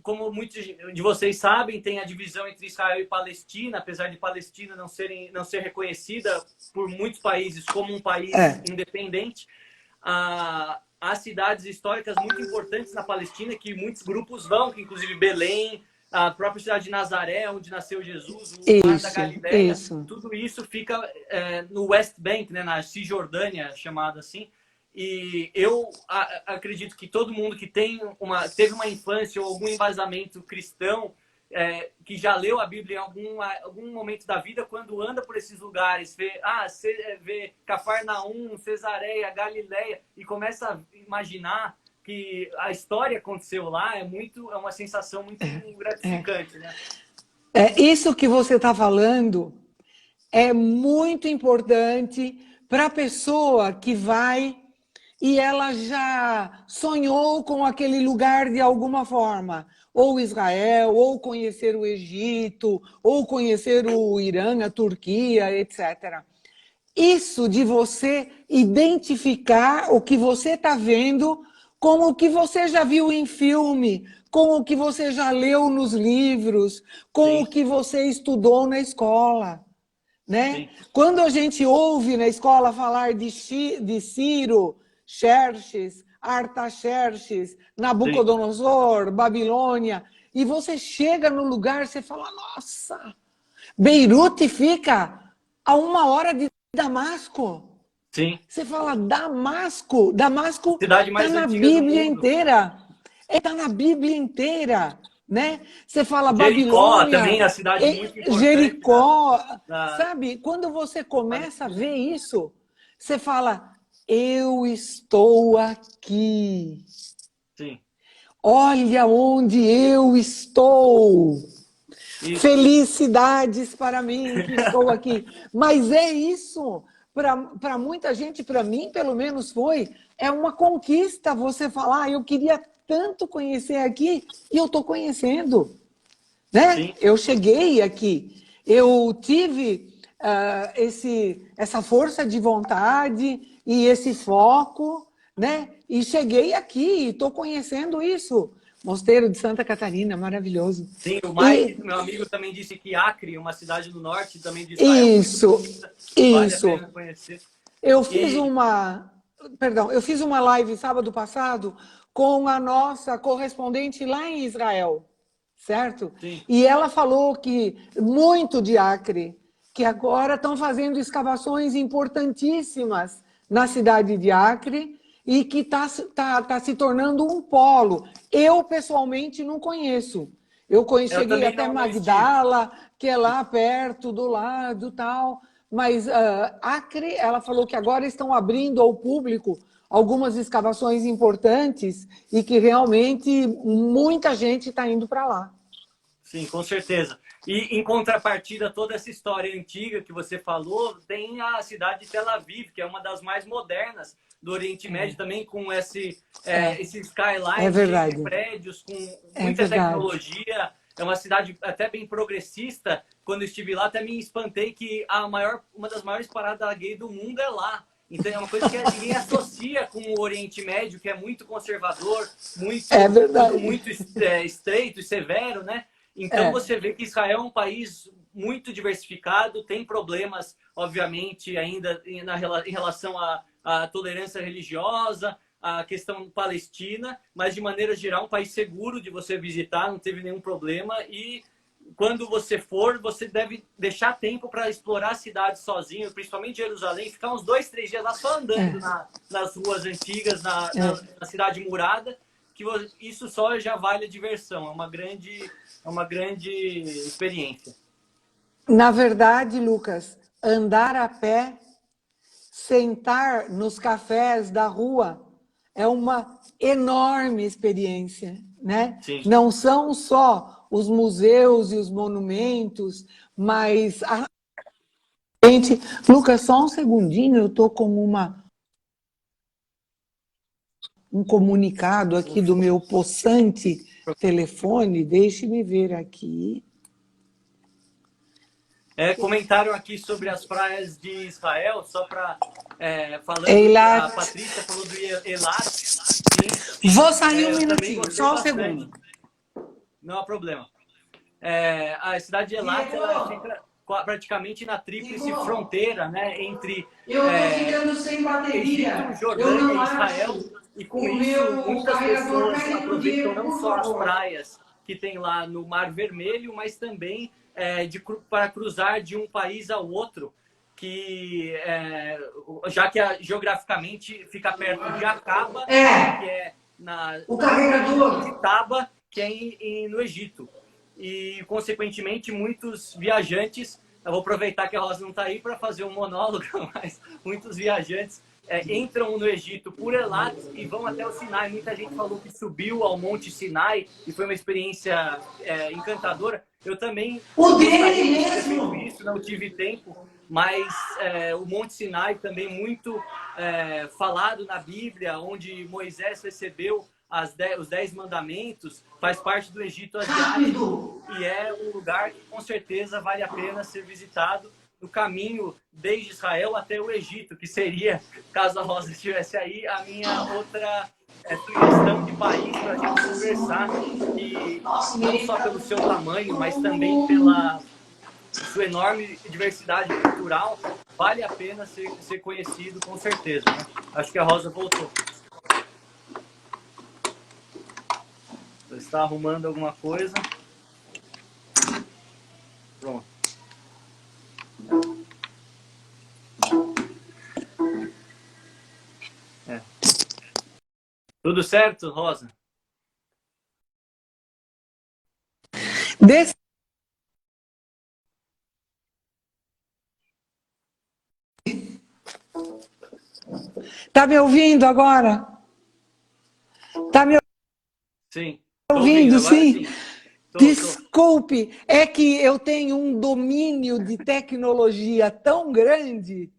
Como muitos de vocês sabem, tem a divisão entre Israel e Palestina, apesar de Palestina não ser reconhecida por muitos países como um país É, independente. Há cidades históricas muito importantes na Palestina que muitos grupos vão, que inclusive Belém, a própria cidade de Nazaré, onde nasceu Jesus, o Mar da isso, Galileia, isso. tudo isso fica no West Bank, né, na Cisjordânia, chamada assim. E eu acredito que todo mundo que teve uma infância ou algum embasamento cristão, que já leu a Bíblia em algum momento da vida, quando anda por esses lugares, vê Cafarnaum, Cesareia, Galileia, e começa a imaginar que a história aconteceu lá, é uma sensação muito gratificante, né? Isso que você está falando é muito importante para a pessoa que vai e ela já sonhou com aquele lugar de alguma forma, ou Israel, ou conhecer o Egito, ou conhecer o Irã, a Turquia, etc. Isso de você identificar o que você está vendo com o que você já viu em filme, com o que você já leu nos livros, com o Sim, que você estudou na escola, né? sim, Quando a gente ouve na escola falar de Ciro, Xerxes, Artaxerxes, sim. Nabucodonosor, Babilônia, e você chega no lugar, você fala, nossa, Beirute fica a 1 hora de Damasco. Sim. Você fala Damasco, Damasco Cidade está mais na antiga do Bíblia mundo. inteira. Está na Bíblia inteira, né? Você fala Jericó Babilônia, também é uma cidade muito importante Jericó, na sabe? Quando você começa a Palestina. ver isso, você fala, eu estou aqui. Sim. Olha onde eu estou. Isso. Felicidades para mim que estou aqui. Mas é isso. Para muita gente, para mim, pelo menos foi, é uma conquista você falar, eu queria tanto conhecer aqui e eu estou conhecendo. Né? Sim. Eu cheguei aqui, eu tive essa força de vontade e esse foco, né? E cheguei aqui e estou conhecendo isso. Mosteiro de Santa Catarina, maravilhoso. Sim, o Mike, E meu amigo, também disse que Acre, uma cidade do norte também de Israel, muito isso, bonita, vale a isso. pena conhecer. Eu fiz E eu fiz uma live sábado passado com a nossa correspondente lá em Israel, certo? sim, E ela falou que muito de Acre, que agora estão fazendo escavações importantíssimas na cidade de Acre e que está tá se tornando um polo. Eu, pessoalmente, não conheço. Eu cheguei também até não estive. Magdala, que é lá perto, do lado tal, mas Acre, ela falou que agora estão abrindo ao público algumas escavações importantes e que realmente muita gente está indo para lá. Sim, com certeza. E em contrapartida, toda essa história antiga que você falou, tem a cidade de Tel Aviv, que é uma das mais modernas do Oriente Médio, também com É, esse é skyline cheio de verdade. prédios, com É muita verdade. tecnologia. É uma cidade até bem progressista. Quando eu estive lá, até me espantei que uma das maiores paradas gay do mundo é lá. Então é uma coisa que ninguém associa com o Oriente Médio, que é muito conservador, É tudo verdade. muito estreito e severo, né? Então É, você vê que Israel é um país muito diversificado, tem problemas, obviamente, ainda em relação à tolerância religiosa, à questão palestina, mas de maneira geral um país seguro de você visitar, não teve nenhum problema e quando você for, você deve deixar tempo para explorar a cidade sozinho, principalmente Jerusalém, ficar uns 2, 3 dias lá só andando é, nas ruas antigas, é. na cidade murada, que isso só já vale a diversão. É uma grande experiência. Na verdade, Lucas, andar a pé, sentar nos cafés da rua é uma enorme experiência, né? Sim. Não são só os museus e os monumentos, mas a gente... Lucas, só um segundinho, eu estou com um comunicado aqui do meu possante telefone, deixe-me ver aqui. Comentaram aqui sobre as praias de Israel, só para falando, a Eilat, Patrícia falou do Elat, sim, vou sair um eu também minutinho, gostei só um bastante, segundo. não há problema. A cidade de Elat ela Diego, fica praticamente na tríplice Diego, fronteira, né, entre eu tô ficando sem Egito, bateria. Eu Jordânia não e Israel, acho e com o isso meu muitas carregador pessoas aproveitam carreguinho, não por só as favor. praias que tem lá no Mar Vermelho, mas também para cruzar de um país ao outro, que já que geograficamente fica perto de Acaba, que É, é o na região de carregador. Taba, que é no Egito. E, consequentemente, muitos viajantes, eu vou aproveitar que a Rosa não está aí para fazer um monólogo, mas muitos viajantes entram no Egito por Elat e vão até o Sinai. Muita gente falou que subiu ao Monte Sinai e foi uma experiência encantadora. Eu também O gostaria dele de ter feito mesmo. isso, não tive tempo, mas o Monte Sinai também muito falado na Bíblia, onde Moisés recebeu os 10 mandamentos, faz parte do Egito Asiático Rápido. e é um lugar que com certeza vale a pena ser visitado no caminho desde Israel até o Egito, que seria, caso a Rosa estivesse aí, a minha outra sugestão de país para a gente conversar, e Nossa, não ele só tá pelo seu tamanho, mas também com... pela sua enorme diversidade cultural, vale a pena ser conhecido, com certeza, né? Acho que a Rosa voltou. Você está arrumando alguma coisa? Pronto. É. Tudo certo, Rosa? Desse... Tá me ouvindo agora? Tá me Sim. Tô ouvindo, ouvindo, agora sim? sim. Tô. Desculpe, é que eu tenho um domínio de tecnologia tão grande,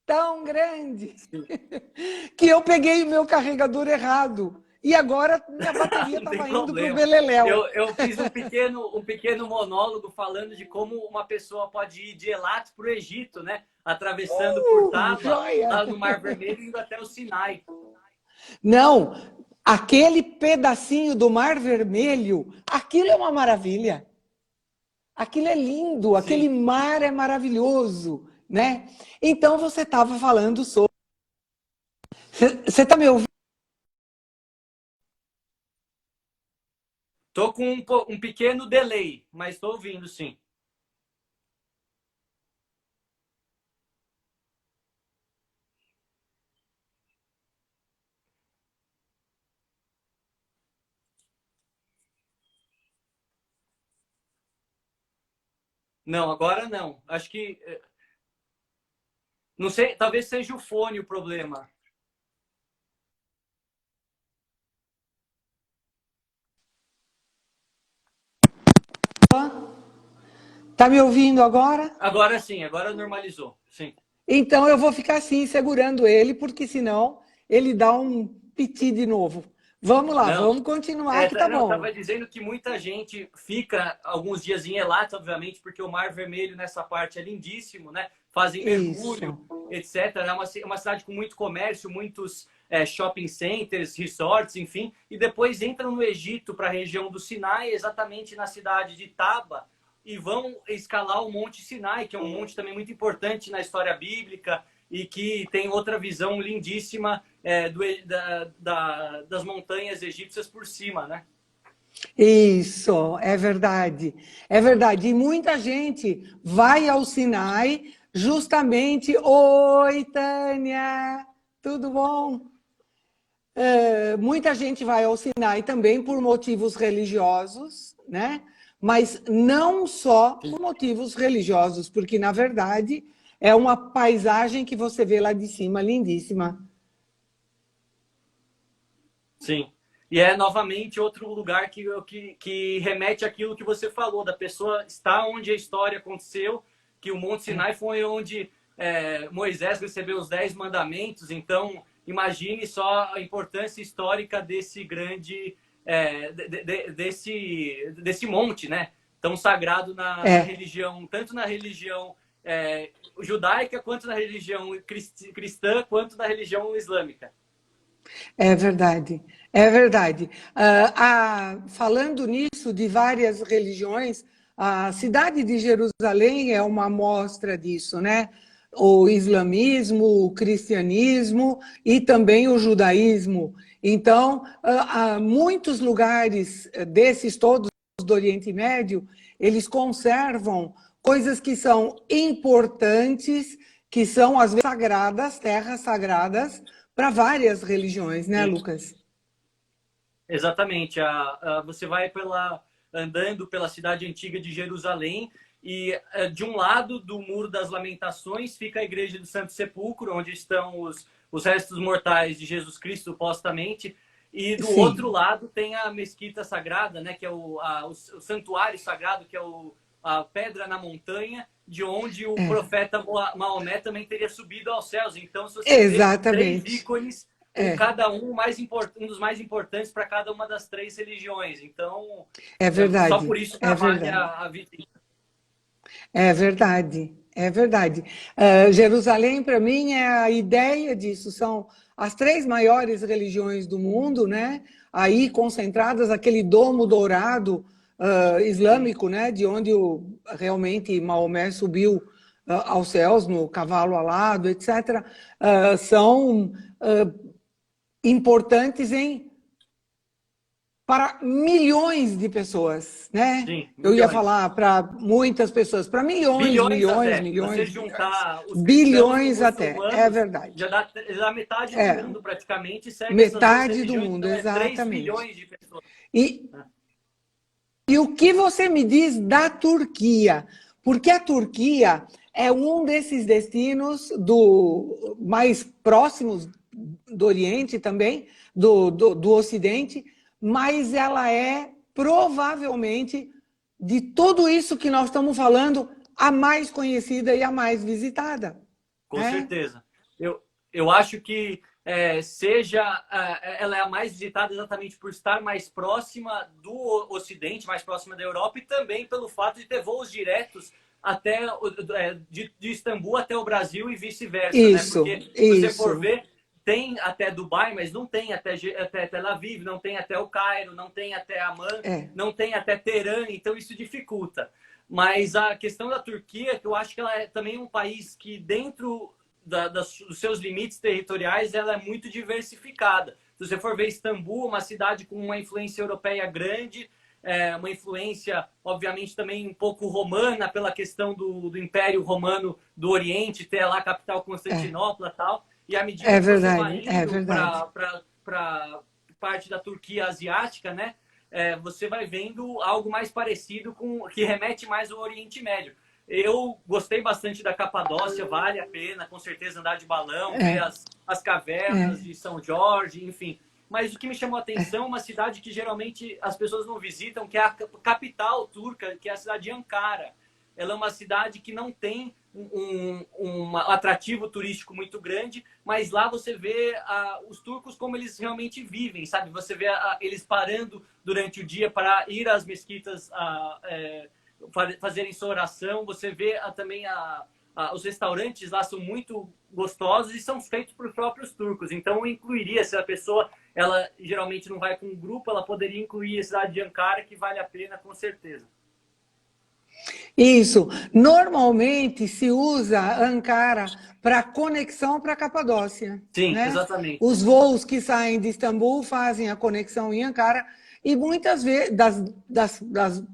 Sim. que eu peguei o meu carregador errado. E agora minha bateria Não tem estava indo para o problema. beleléu. Eu fiz um pequeno monólogo falando de como uma pessoa pode ir de Elat para o Egito, né? Atravessando por Taba, Joia! lá no Mar Vermelho, indo até o Sinai. Não, aquele pedacinho do Mar Vermelho, aquilo é uma maravilha. Aquilo é lindo, aquele Sim. mar é maravilhoso, né? Então você estava falando sobre. Você está me ouvindo? Tô com um pequeno delay, mas estou ouvindo, sim. Não, agora não. Acho que, não sei, talvez seja o fone o problema. Tá me ouvindo agora? Agora sim, agora normalizou. Sim. Então eu vou ficar assim segurando ele, porque senão ele dá um piti de novo. Vamos lá, Não, vamos continuar que tá não, bom. estava dizendo que muita gente fica alguns dias em Eilat, obviamente, porque o Mar Vermelho nessa parte é lindíssimo, né? Fazem mergulho, Isso. etc. É uma cidade com muito comércio, muitos shopping centers, resorts, enfim. E depois entram no Egito, para a região do Sinai, exatamente na cidade de Taba, e vão escalar o Monte Sinai, que é um monte também muito importante na história bíblica e que tem outra visão lindíssima das montanhas egípcias por cima, né? Isso, é verdade. É verdade. E muita gente vai ao Sinai justamente. Oi, Tânia, tudo bom? Muita gente vai ao Sinai também por motivos religiosos, né? Mas não só por motivos religiosos, porque na verdade é uma paisagem que você vê lá de cima, lindíssima. Sim. E é novamente outro lugar que remete àquilo que você falou, da pessoa estar onde a história aconteceu, que o Monte Sinai foi onde Moisés recebeu os 10 mandamentos. Então, imagine só a importância histórica desse grande, desse monte, né? Tão sagrado na É, religião, tanto na religião judaica, quanto na religião cristã, quanto na religião islâmica. é verdade, é verdade. Falando nisso, de várias religiões, a cidade de Jerusalém é uma amostra disso, né? O islamismo, o cristianismo e também o judaísmo. Então, há muitos lugares desses todos do Oriente Médio, eles conservam coisas que são importantes, que são às vezes sagradas, terras sagradas, para várias religiões, né, Sim. Lucas? Exatamente. Você vai andando pela cidade antiga de Jerusalém e de um lado do Muro das Lamentações fica a Igreja do Santo Sepulcro, onde estão os restos mortais de Jesus Cristo, supostamente. E do outro Sim, lado tem a Mesquita Sagrada, né, que é o santuário sagrado, que é a pedra na montanha, de onde o é, profeta Maomé também teria subido aos céus. Então, se você vê três exatamente. ícones É, cada um dos mais importantes para cada uma das três religiões. Então, é só verdade, por isso é já vale verdade. a visita. É verdade, é verdade. Jerusalém, para mim, é a ideia disso. São as três maiores religiões do mundo, né? Aí concentradas, aquele domo dourado Sim, islâmico, né? De onde realmente Maomé subiu aos céus no cavalo alado, etc. São importantes para milhões de pessoas, né? sim, Eu ia milhões. falar para muitas pessoas, para milhões, Bilhões milhões, até. Você milhões, milhões, juntar os cristãos com bilhões os até, é muçulmanos, verdade. já dá metade do É, mundo praticamente, segue essas duas metade do religiões, mundo, então é 3 exatamente. bilhões de pessoas. E, e o que você me diz da Turquia? Porque a Turquia é um desses destinos mais próximos do Oriente também, do Ocidente, mas ela é provavelmente, de tudo isso que nós estamos falando, a mais conhecida e a mais visitada. Com Né? certeza. Eu acho que ela é a mais visitada exatamente por estar mais próxima do Ocidente, mais próxima da Europa e também pelo fato de ter voos diretos até de Istambul até o Brasil e vice-versa, né? Isso, Porque se você for isso. ver, tem até Dubai, mas não tem até Tel Aviv, não tem até o Cairo, não tem até Amman, É, não tem até Teherã, então isso dificulta. Mas a questão da Turquia, que eu acho que ela é também um país que, dentro dos seus limites territoriais, ela é muito diversificada. Se você for ver Istambul, uma cidade com uma influência europeia grande, uma influência, obviamente, também um pouco romana, pela questão do Império Romano do Oriente, ter lá a capital é, Constantinopla e tal. E à medida é que você vai verdade, é indo verdade. para parte da Turquia asiática, né? Você vai vendo algo mais parecido com que remete mais ao Oriente Médio. Eu gostei bastante da Capadócia, vale a pena, com certeza, andar de balão, ver as cavernas de São Jorge, enfim. Mas o que me chamou a atenção é uma cidade que geralmente as pessoas não visitam, que é a capital turca, que é a cidade de Ankara. Ela é uma cidade que não tem um atrativo turístico muito grande, mas lá você vê os turcos como eles realmente vivem, sabe? Você vê eles parando durante o dia para ir às mesquitas fazerem sua oração. Você vê também os restaurantes lá são muito gostosos e são feitos por próprios turcos. Então, eu incluiria, se a pessoa ela geralmente não vai com um grupo, ela poderia incluir a cidade de Ankara, que vale a pena, com certeza. Isso. Normalmente se usa Ankara para conexão para Capadócia, Sim, né? exatamente. Os voos que saem de Istambul fazem a conexão em Ankara e muitas vezes, das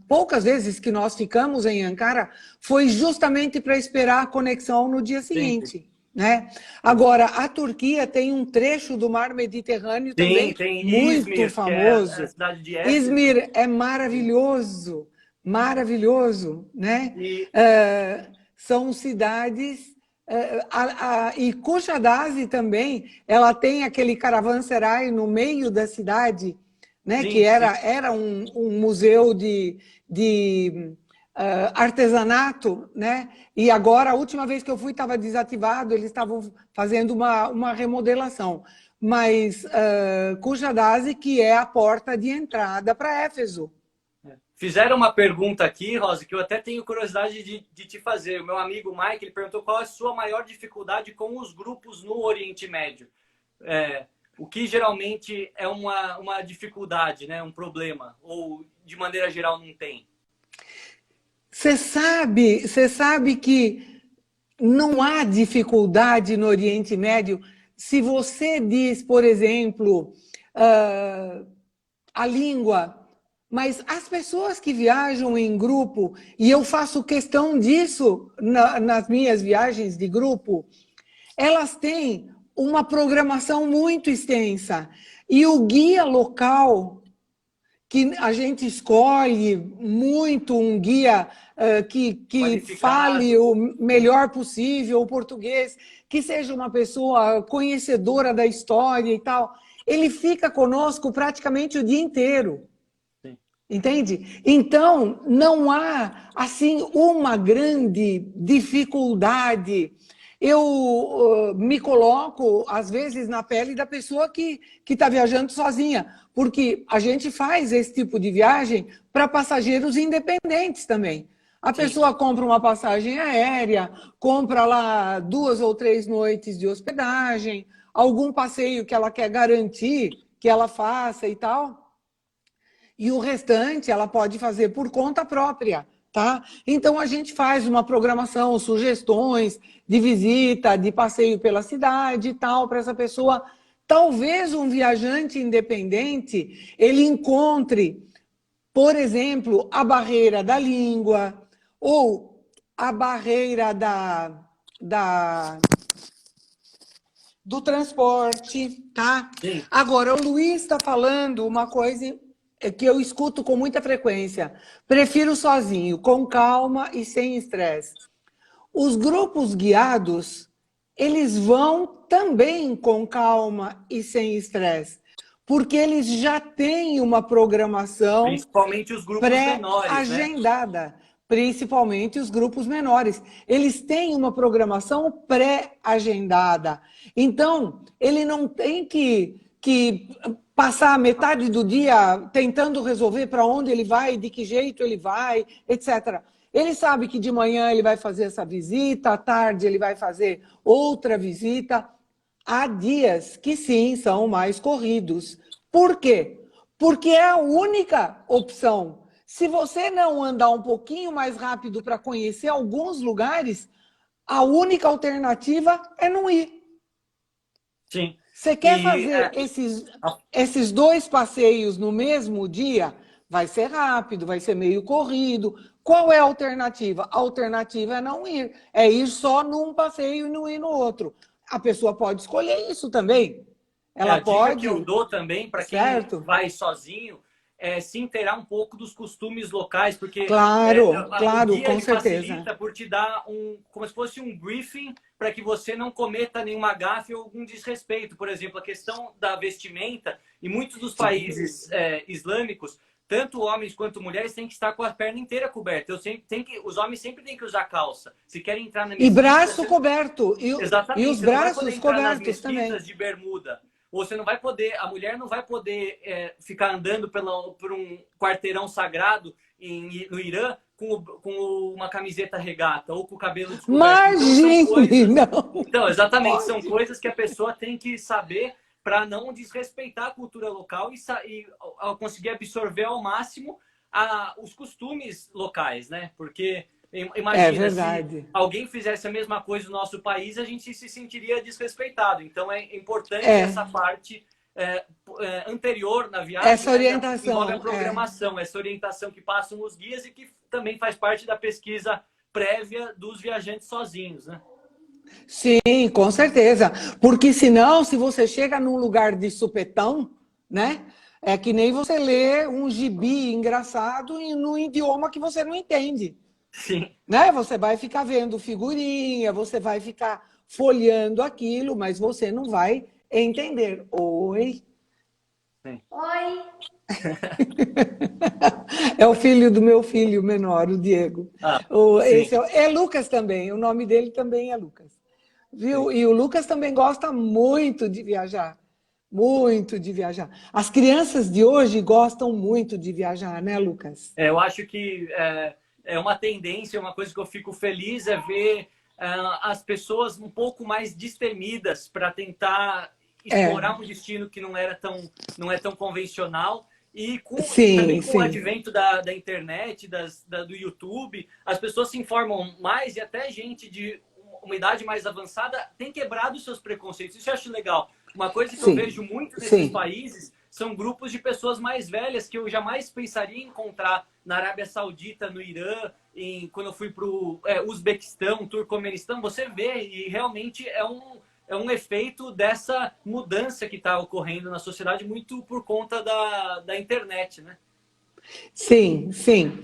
poucas vezes que nós ficamos em Ankara, foi justamente para esperar a conexão no dia seguinte. Né? Agora, a Turquia tem um trecho do mar Mediterrâneo também tem muito Izmir, famoso. que é a cidade de Éfeso. Izmir é maravilhoso, maravilhoso, né? E... São cidades... e Kushadasi também, ela tem aquele caravanserai no meio da cidade, né? Que era um museu de artesanato, né? E agora, a última vez que eu fui, estava desativado, eles estavam fazendo uma remodelação. Mas Kushadasi, que é a porta de entrada para Éfeso. Fizeram uma pergunta aqui, Rosa, que eu até tenho curiosidade de te fazer. O meu amigo Mike, ele perguntou qual é a sua maior dificuldade com os grupos no Oriente Médio. O que geralmente é uma dificuldade, né? Um problema, ou de maneira geral não tem? Você sabe que não há dificuldade no Oriente Médio se você diz, por exemplo, a língua, mas as pessoas que viajam em grupo, e eu faço questão disso nas minhas viagens de grupo, elas têm uma programação muito extensa. E o guia local, que a gente escolhe muito um guia que fale o melhor possível o português, que seja uma pessoa conhecedora da história e tal, ele fica conosco praticamente o dia inteiro. Sim. Entende? Então, não há, assim, uma grande dificuldade. Eu me coloco, às vezes, na pele da pessoa que está viajando sozinha, porque a gente faz esse tipo de viagem para passageiros independentes também. A pessoa compra uma passagem aérea, compra lá 2 ou 3 noites de hospedagem, algum passeio que ela quer garantir que ela faça e tal. E o restante ela pode fazer por conta própria. Tá? Então, a gente faz uma programação, sugestões de visita, de passeio pela cidade e tal, para essa pessoa. Talvez um viajante independente, ele encontre, por exemplo, a barreira da língua ou a barreira do transporte, tá? Sim. Agora, o Luiz está falando uma coisa que eu escuto com muita frequência. Prefiro sozinho, com calma e sem estresse. Os grupos guiados, eles vão também com calma e sem estresse, porque eles já têm uma programação principalmente os grupos menores, pré-agendada, né? Principalmente os grupos menores. Eles têm uma programação pré-agendada. Então, ele não tem que passar metade do dia tentando resolver para onde ele vai, de que jeito ele vai, etc. Ele sabe que de manhã ele vai fazer essa visita, à tarde ele vai fazer outra visita. Há dias que sim, são mais corridos. Por quê? Porque é a única opção. Se você não andar um pouquinho mais rápido para conhecer alguns lugares, a única alternativa é não ir. Sim. Você quer fazer esses 2 passeios no mesmo dia? Vai ser rápido, vai ser meio corrido. Qual é a alternativa? A alternativa é não ir. É ir só num passeio e não ir no outro. A pessoa pode escolher isso também. Ela pode... dica que eu dou também para quem vai sozinho se inteirar um pouco dos costumes locais, porque Claro, claro, o guia com ele certeza. facilita por te dar como se fosse um briefing para que você não cometa nenhuma gafe ou algum desrespeito. Por exemplo, a questão da vestimenta, em muitos dos países islâmicos, tanto homens quanto mulheres têm que estar com a perna inteira coberta. Os homens sempre têm que usar calça. Se querem entrar na E mesquita... braço coberto. E Exatamente, os você não vai poder braços entrar nas cobertos também. mesquitas de bermuda. Ou você não vai poder, a mulher não vai poder ficar andando por um quarteirão sagrado no Irã com uma camiseta regata ou com o cabelo descoberto. Então, são Imagine, coisas. não. Então, exatamente, são Pode. coisas que a pessoa tem que saber para não desrespeitar a cultura local e conseguir absorver ao máximo os costumes locais, né? Porque imagina, se Verdade. alguém fizesse a mesma coisa no nosso país, a gente se sentiria desrespeitado. Então é importante É, essa parte anterior na viagem, essa né, que envolve a orientação, programação, essa orientação que passam os guias e que também faz parte da pesquisa prévia dos viajantes sozinhos, né? Sim, com certeza. Porque senão, se você chega num lugar de supetão, né? É que nem você lê um gibi engraçado num idioma que você não entende. Sim. Né? Você vai ficar vendo figurinha, você vai ficar folheando aquilo, mas você não vai entender. Oi? Sim. Oi. É o filho do meu filho menor, o Diego. Sim. Esse é Lucas também, o nome dele também é Lucas. Viu? Sim. E o Lucas também gosta muito de viajar. Muito de viajar. As crianças de hoje gostam muito de viajar, né, Lucas? Eu acho que é uma tendência, uma coisa que eu fico feliz é ver as pessoas um pouco mais destemidas para tentar explorar um destino que não é tão convencional. E também com o advento da internet, do YouTube, as pessoas se informam mais e até gente de uma idade mais avançada tem quebrado os seus preconceitos. Isso eu acho legal. Uma coisa que eu vejo muito nesses países são grupos de pessoas mais velhas que eu jamais pensaria em encontrar na Arábia Saudita, no Irã, quando eu fui para o Uzbequistão, Turcomenistão. Você vê e realmente é um efeito dessa mudança que está ocorrendo na sociedade muito por conta da internet, né? Sim, sim.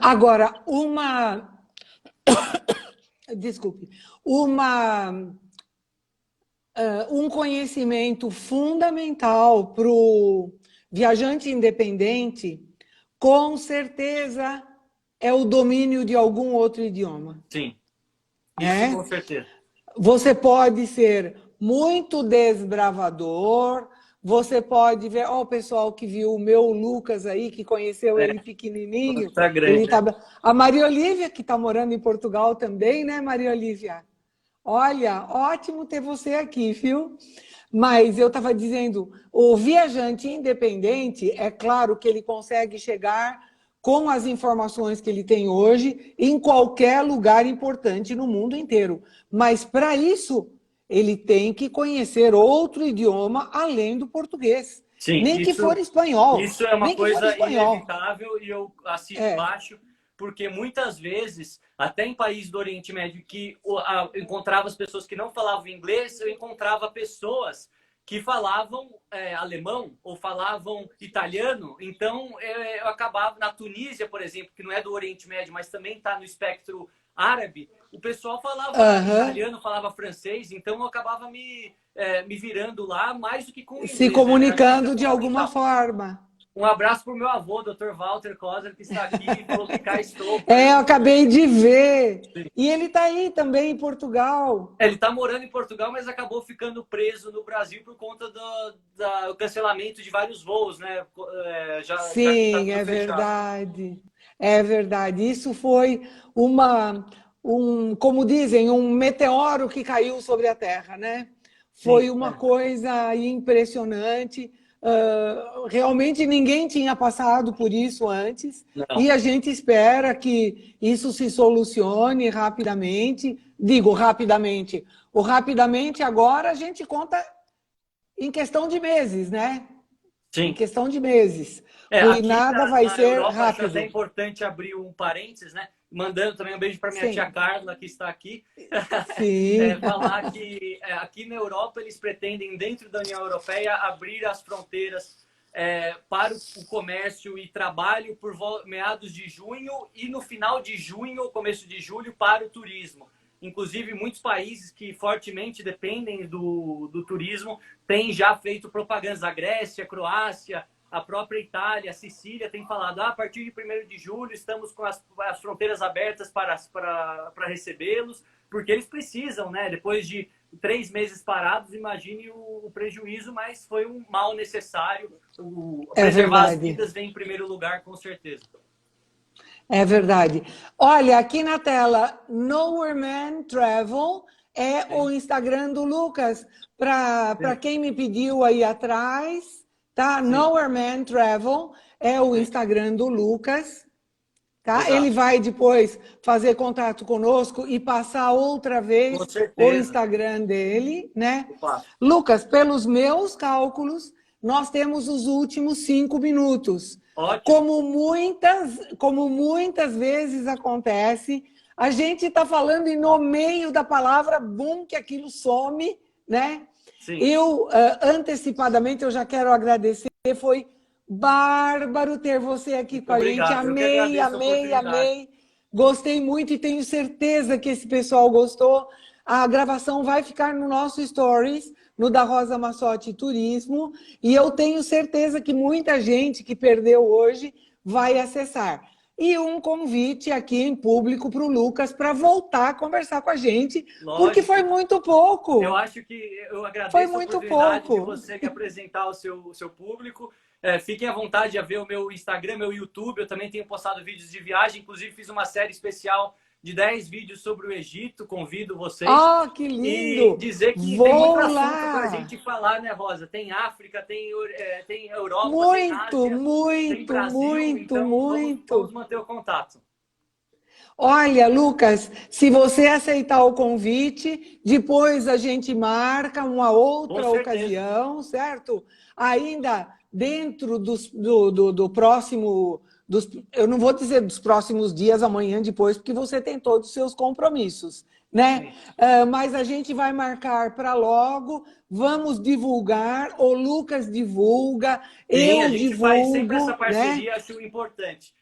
Agora, desculpe, um conhecimento fundamental para o viajante independente, com certeza, é o domínio de algum outro idioma. Sim, isso com certeza. Você pode ser muito desbravador, você pode ver, o pessoal que viu o meu Lucas aí, que conheceu ele pequenininho. Tá grande. A Maria Olívia, que está morando em Portugal também, né, Maria Olívia? Olha, ótimo ter você aqui, viu? Mas eu estava dizendo, o viajante independente, é claro que ele consegue chegar com as informações que ele tem hoje em qualquer lugar importante no mundo inteiro. Mas, para isso, ele tem que conhecer outro idioma além do português. Sim, Nem que for espanhol. Isso é uma coisa inevitável e eu assino embaixo, porque muitas vezes, até em países do Oriente Médio, que eu encontrava as pessoas que não falavam inglês, eu encontrava pessoas que falavam alemão ou falavam italiano. Então, eu acabava... Na Tunísia, por exemplo, que não é do Oriente Médio, mas também está no espectro árabe, o pessoal falava italiano, falava francês, então eu acabava me virando lá mais do que com inglês. Se comunicando de alguma forma. Um abraço para o meu avô, Dr. Walter Koser, que está aqui e falou que cá estou. Eu acabei de ver. Sim. E ele está aí também em Portugal. Ele está morando em Portugal, mas acabou ficando preso no Brasil por conta do cancelamento de vários voos, né? Sim, é verdade. É verdade. Isso foi como dizem, um meteoro que caiu sobre a Terra, né? Foi uma coisa impressionante. Realmente ninguém tinha passado por isso antes. Não. E a gente espera que isso se solucione rapidamente. Digo rapidamente. O rapidamente agora a gente conta em questão de meses, né? Sim. Em questão de meses. E nada vai ser Europa, rápido. Acho até importante abrir um parênteses, né? Mandando também um beijo para minha tia Carla, que está aqui. Sim. Falar que aqui na Europa eles pretendem, dentro da União Europeia, abrir as fronteiras para o comércio e trabalho por meados de junho e no final de junho, começo de julho, para o turismo. Inclusive, muitos países que fortemente dependem do turismo têm já feito propagandas. A Grécia, a Croácia, a própria Itália, a Sicília tem falado, a partir de 1º de julho estamos com as fronteiras abertas para recebê-los, porque eles precisam, né? Depois de 3 meses parados, imagine o prejuízo, mas foi um mal necessário. Preservar as vidas vem em primeiro lugar, com certeza. É verdade. Olha, aqui na tela, Nowhere Man Travel é o Instagram do Lucas. Para quem me pediu aí atrás, tá? Nowhere Man Travel é o Instagram do Lucas. Tá? Ele vai depois fazer contato conosco e passar outra vez o Instagram dele, né? Opa. Lucas, pelos meus cálculos, nós temos os últimos 5 minutos. Ótimo. Como muitas vezes acontece, a gente está falando e no meio da palavra, bum, que aquilo some, né? Sim. Eu, antecipadamente, eu já quero agradecer, foi bárbaro ter você aqui Muito com a obrigado. gente. Amei. Gostei muito e tenho certeza que esse pessoal gostou. A gravação vai ficar no nosso Stories, no da Rosa Massotti Turismo, e eu tenho certeza que muita gente que perdeu hoje vai acessar. E um convite aqui em público para o Lucas para voltar a conversar com a gente, porque foi muito pouco. Eu acho que eu agradeço Foi muito a oportunidade pouco. de você que apresentar o seu público. Fiquem à vontade a ver o meu Instagram, meu YouTube. Eu também tenho postado vídeos de viagem. Inclusive, fiz uma série especial de 10 vídeos sobre o Egito. Convido vocês. Ah, que lindo! E dizer que tem muito assunto para a gente falar, né, Rosa? Tem África, tem Europa, tem Ásia, tem Brasil. Vamos manter o contato. Olha, Lucas, se você aceitar o convite, depois a gente marca uma outra ocasião, certo? Ainda dentro do próximo... eu não vou dizer dos próximos dias, amanhã, depois, porque você tem todos os seus compromissos, né? Mas a gente vai marcar para logo, vamos divulgar, o Lucas divulga, Sim, eu a gente divulgo, faz sempre essa parceria, né? acho importante.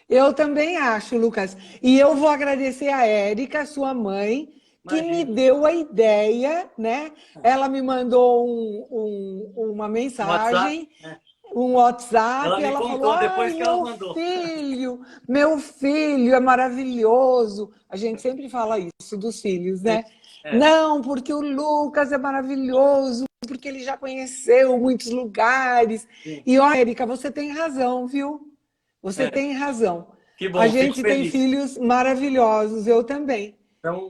Eu também acho, Lucas. E eu vou agradecer a Érica, sua mãe, que me deu a ideia, né? Ela me mandou uma mensagem, um WhatsApp, ela e ela contou falou, depois que ela mandou. Meu filho é maravilhoso. A gente sempre fala isso dos filhos, né? Não, porque o Lucas é maravilhoso, porque ele já conheceu muitos lugares. Sim. E, ó, Érica, você tem razão, viu? Você tem razão. Que bom, a gente tem filhos maravilhosos, eu também.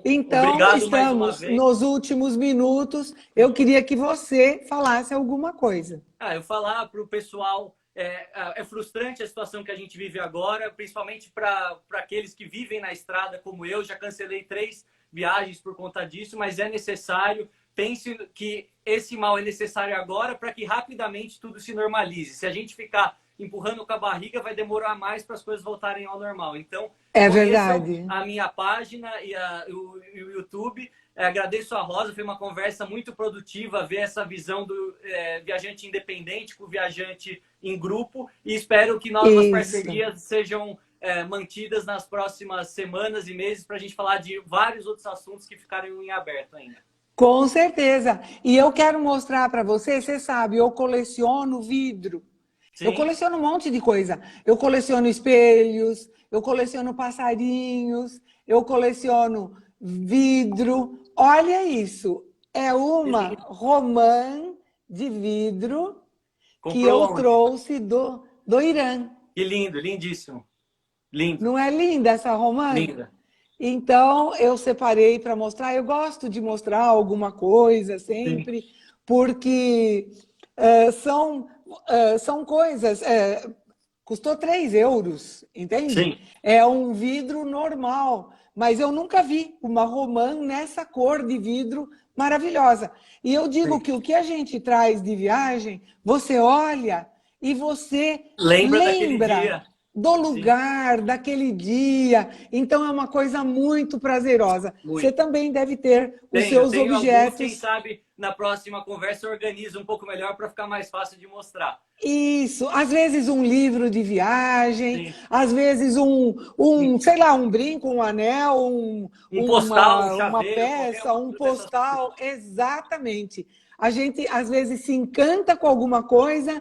Então estamos nos últimos minutos. Eu queria que você falasse alguma coisa. Eu falar para o pessoal, é frustrante a situação que a gente vive agora, principalmente para aqueles que vivem na estrada como eu. Já cancelei 3 viagens por conta disso, mas é necessário. Pense que esse mal é necessário agora para que rapidamente tudo se normalize. Se a gente ficar empurrando com a barriga, vai demorar mais para as coisas voltarem ao normal. Então, é verdade. A minha página e o YouTube. Agradeço a Rosa, foi uma conversa muito produtiva, ver essa visão do viajante independente com o viajante em grupo, e espero que novas parcerias sejam mantidas nas próximas semanas e meses para a gente falar de vários outros assuntos que ficaram em aberto ainda. Com certeza. E eu quero mostrar para você, você sabe, eu coleciono vidro. Sim. Eu coleciono um monte de coisa. Eu coleciono espelhos, eu coleciono passarinhos, eu coleciono vidro. Olha isso. É uma romã de vidro que eu trouxe do Irã. Que lindo, lindíssimo. Lindo. Não é linda essa romã? Linda. Então, eu separei para mostrar. Eu gosto de mostrar alguma coisa sempre, sim, porque são coisas... custou 3 euros, entende? Sim. É um vidro normal, mas eu nunca vi uma romã nessa cor de vidro maravilhosa. E eu digo sim, que o que a gente traz de viagem, você olha e você lembra do Sim, lugar, daquele dia. Então é uma coisa muito prazerosa. Você muito. também deve ter os Tenho, seus tenho alguns, quem objetos. sabe na próxima conversa eu organizo um pouco melhor para ficar mais fácil de mostrar. Isso, às vezes um livro de viagem, Sim. às vezes sei lá, um brinco, um anel, Um postal, um uma chaveiro, qualquer peça, uma um dessas coisas. postal, exatamente. A gente às vezes se encanta com alguma coisa